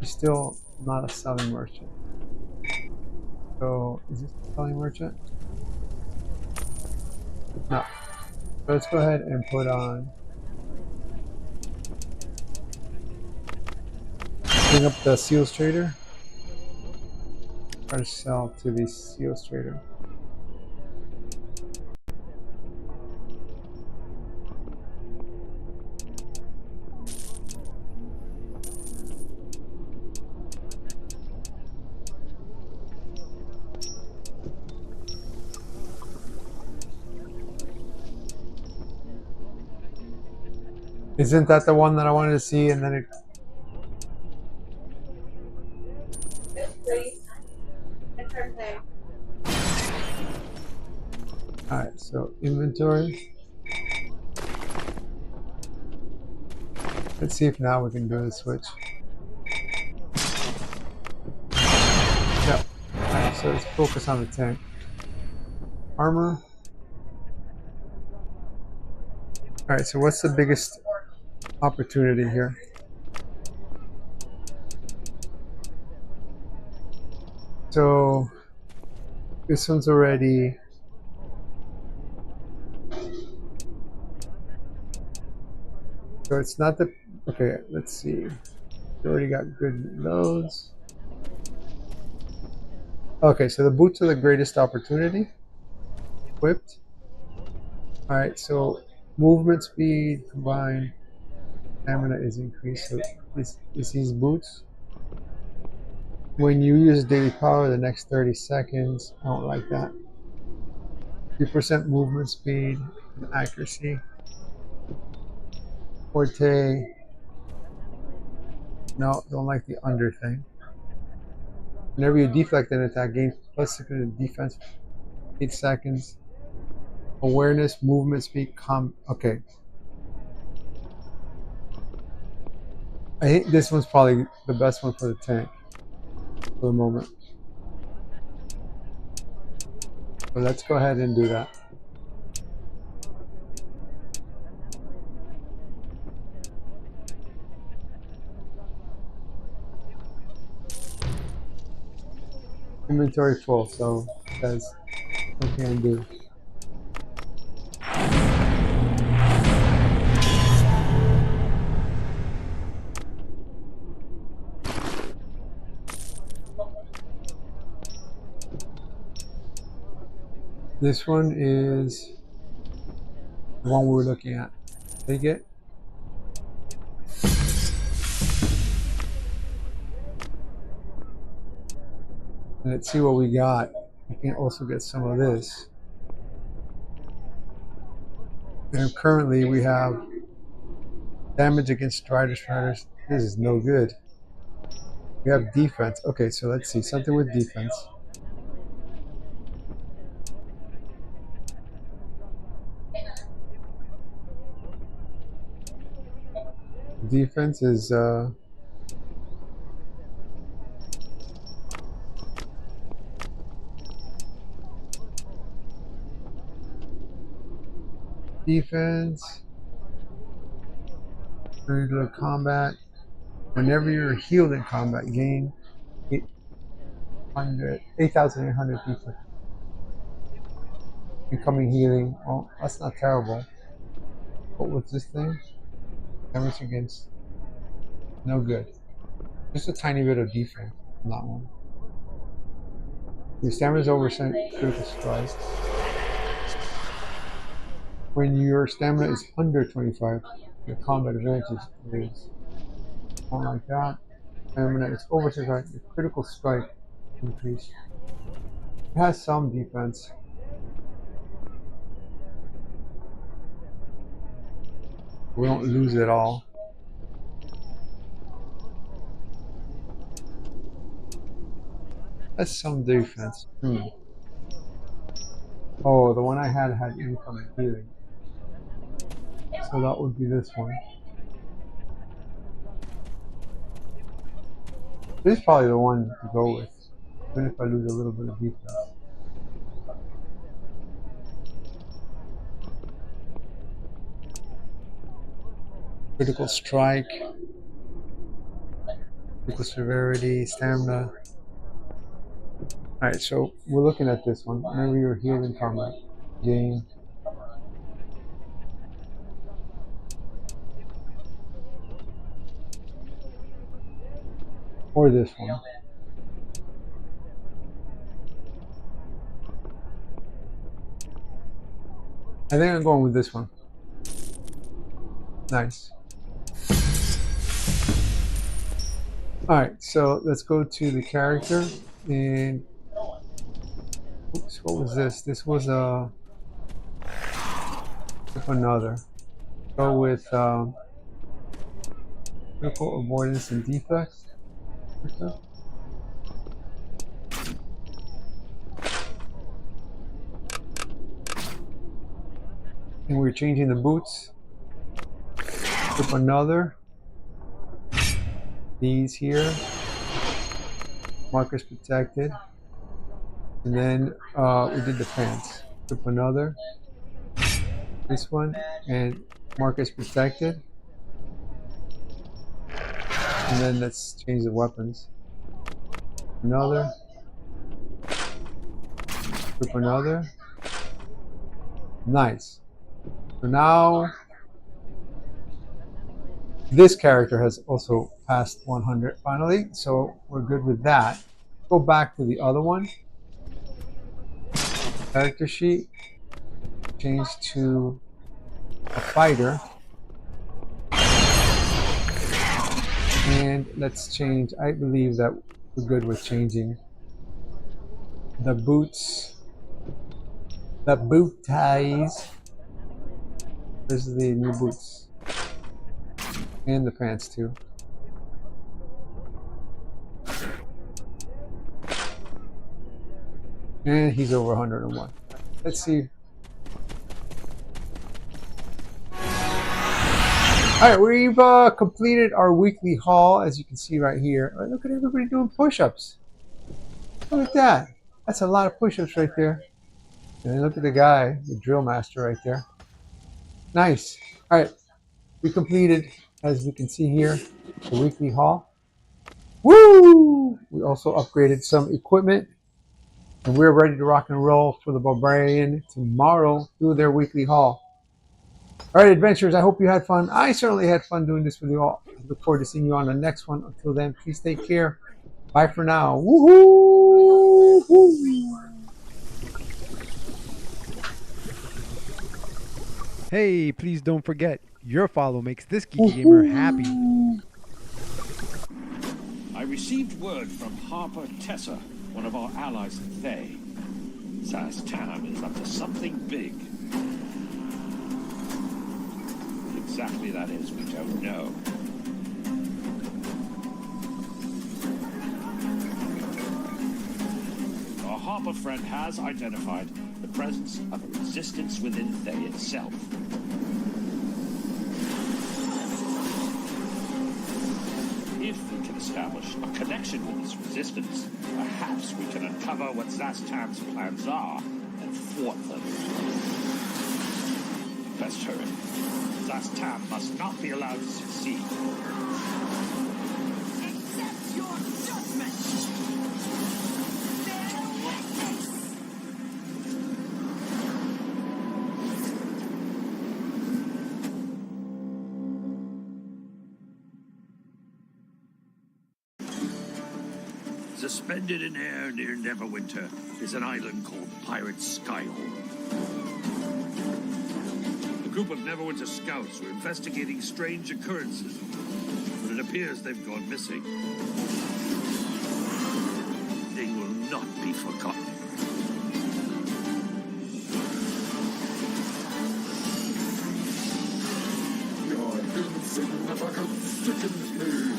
Speaker 14: He's still not a selling merchant. So is this a selling merchant? No. So let's go ahead and put on. Bring up the seals trader. Try to sell to the seals trader. Isn't that the one that I wanted to see? And then it. Alright, so inventory. Let's see if now we can do the switch. Yep. Alright, so let's focus on the tank. Armor. Alright, so what's the biggest opportunity here? So this one's already. So it's not the. Okay, let's see. We already got good loads. Okay, so the boots are the greatest opportunity. Equipped. Alright, so movement speed combined. Stamina is increased. So it's these boots. When you use daily power the next 30 seconds. I don't like that. 3% movement speed and accuracy. Forte. No, don't like the under thing. Whenever you deflect an attack, gain plus 6 defense for 8 seconds. Awareness, movement speed, okay. I think this one's probably the best one for the tank for the moment. So let's go ahead and do that. Inventory full, so it says what can I do? This one is the one we were looking at. Take it. And let's see what we got. We can also get some of this. And currently we have damage against striders. This is no good. We have defense. Okay, so let's see. Something with defense. Defense is defense. Regular combat. Whenever you're healed in combat, gain 8,800 people. Incoming healing. Oh, that's not terrible. What was this thing? Damage against. No good. Just a tiny bit of defense on that one. Your stamina is over critical strike. When your stamina is under 25, your combat advantage is more like that. Stamina is over 25, your critical strike increase. It has some defense. We don't lose it all. That's some defense. Oh, the one I had incoming healing. So that would be this one. This is probably the one to go with, even if I lose a little bit of defense. Critical strike, critical severity, stamina. Alright, so we're looking at this one. Whenever you're healed in combat, gain. Or this one. I think I'm going with this one. Nice. Alright, so let's go to the character and oops, what was this? This was another. Go with Critical avoidance and defects. Okay. And we're changing the boots. Flip another. These here. Markers protected. And then we did the pants. Flip another. This one. And markers protected. And then let's change the weapons. Another. Flip another. Nice. So now this character has also passed 100 finally, so we're good with that. Go back to the other one. Character sheet. Change to a fighter. And let's change, I believe that we're good with changing the boots. The boot ties. This is the new boots. And the pants too. And he's over 101. Let's see. Alright, we've completed our weekly haul, as you can see right here. Right, look at everybody doing push-ups. Look at that. That's a lot of push-ups right there. And then look at the guy, the drill master right there. Nice. Alright, we completed, as you can see here, the weekly haul. Woo! We also upgraded some equipment. And we're ready to rock and roll for the Barbarian tomorrow through their weekly haul. Alright, adventurers, I hope you had fun. I certainly had fun doing this with you all. I look forward to seeing you on the next one. Until then, please take care. Bye for now. Woohoo!
Speaker 1: Hey, please don't forget, your follow makes this geeky gamer happy.
Speaker 2: I received word from Harper Tessa, one of our allies in Thay. Zaz Tam is up to something big. What exactly that is, we don't know. Our Harper friend has identified the presence of a resistance within Thay itself. If we can establish a connection with this resistance, perhaps we can uncover what Zastam's plans are and thwart them. Best hurry. Zastam must not be allowed to succeed.
Speaker 22: Accept your judgment!
Speaker 2: Suspended in air near Neverwinter is an island called Pirate Skyhole. A group of Neverwinter scouts were investigating strange occurrences, but it appears they've gone missing. They will not be forgotten.
Speaker 18: Your insignificant sickens me.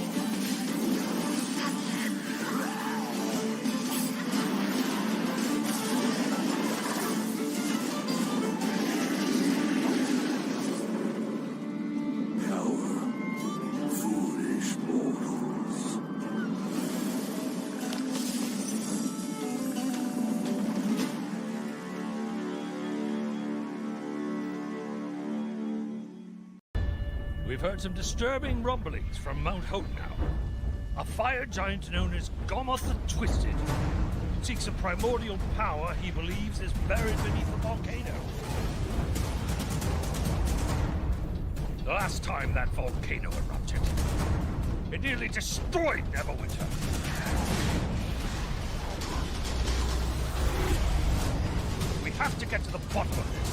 Speaker 5: We've heard some disturbing rumblings from Mount Hope now. A fire giant known as Gomoth the Twisted seeks a primordial power he believes is buried beneath the volcano. The last time that volcano erupted, it nearly destroyed Neverwinter. We have to get to the bottom of this.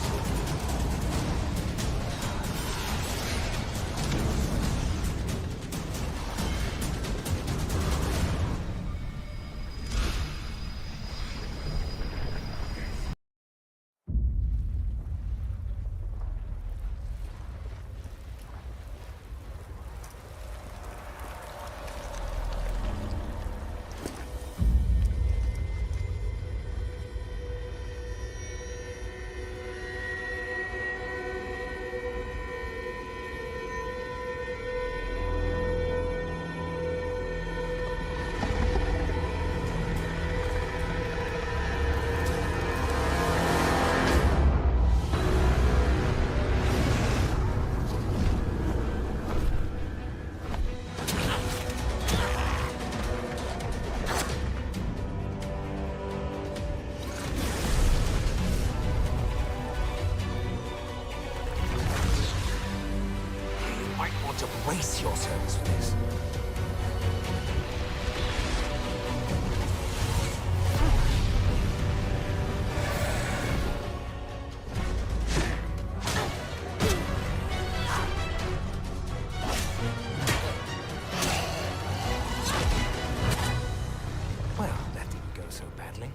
Speaker 8: unsettling.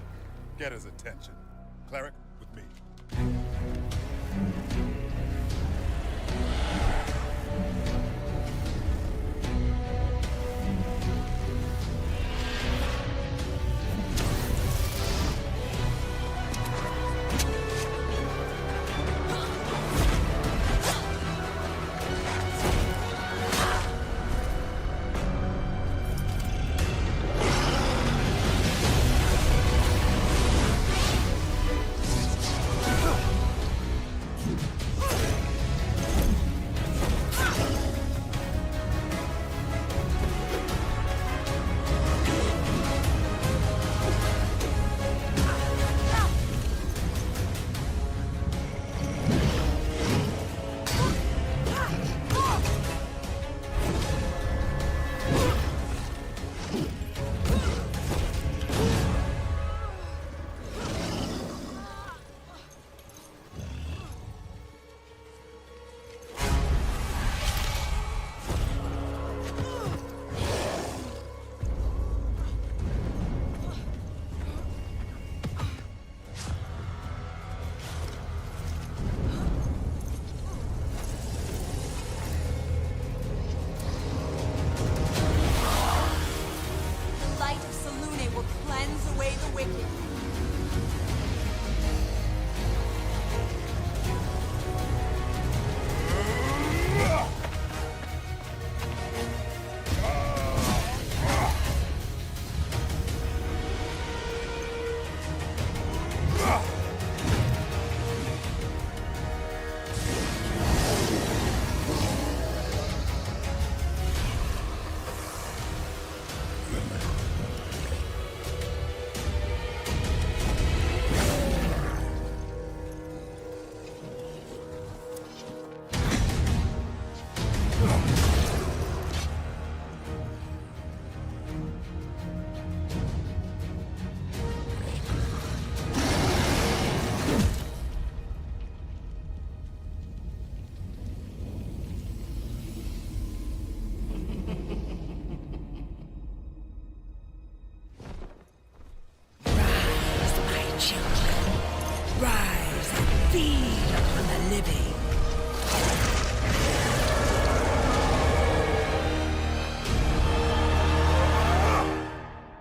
Speaker 10: Get his attention. Cleric, with me.
Speaker 22: The light of Selune will cleanse away the wicked.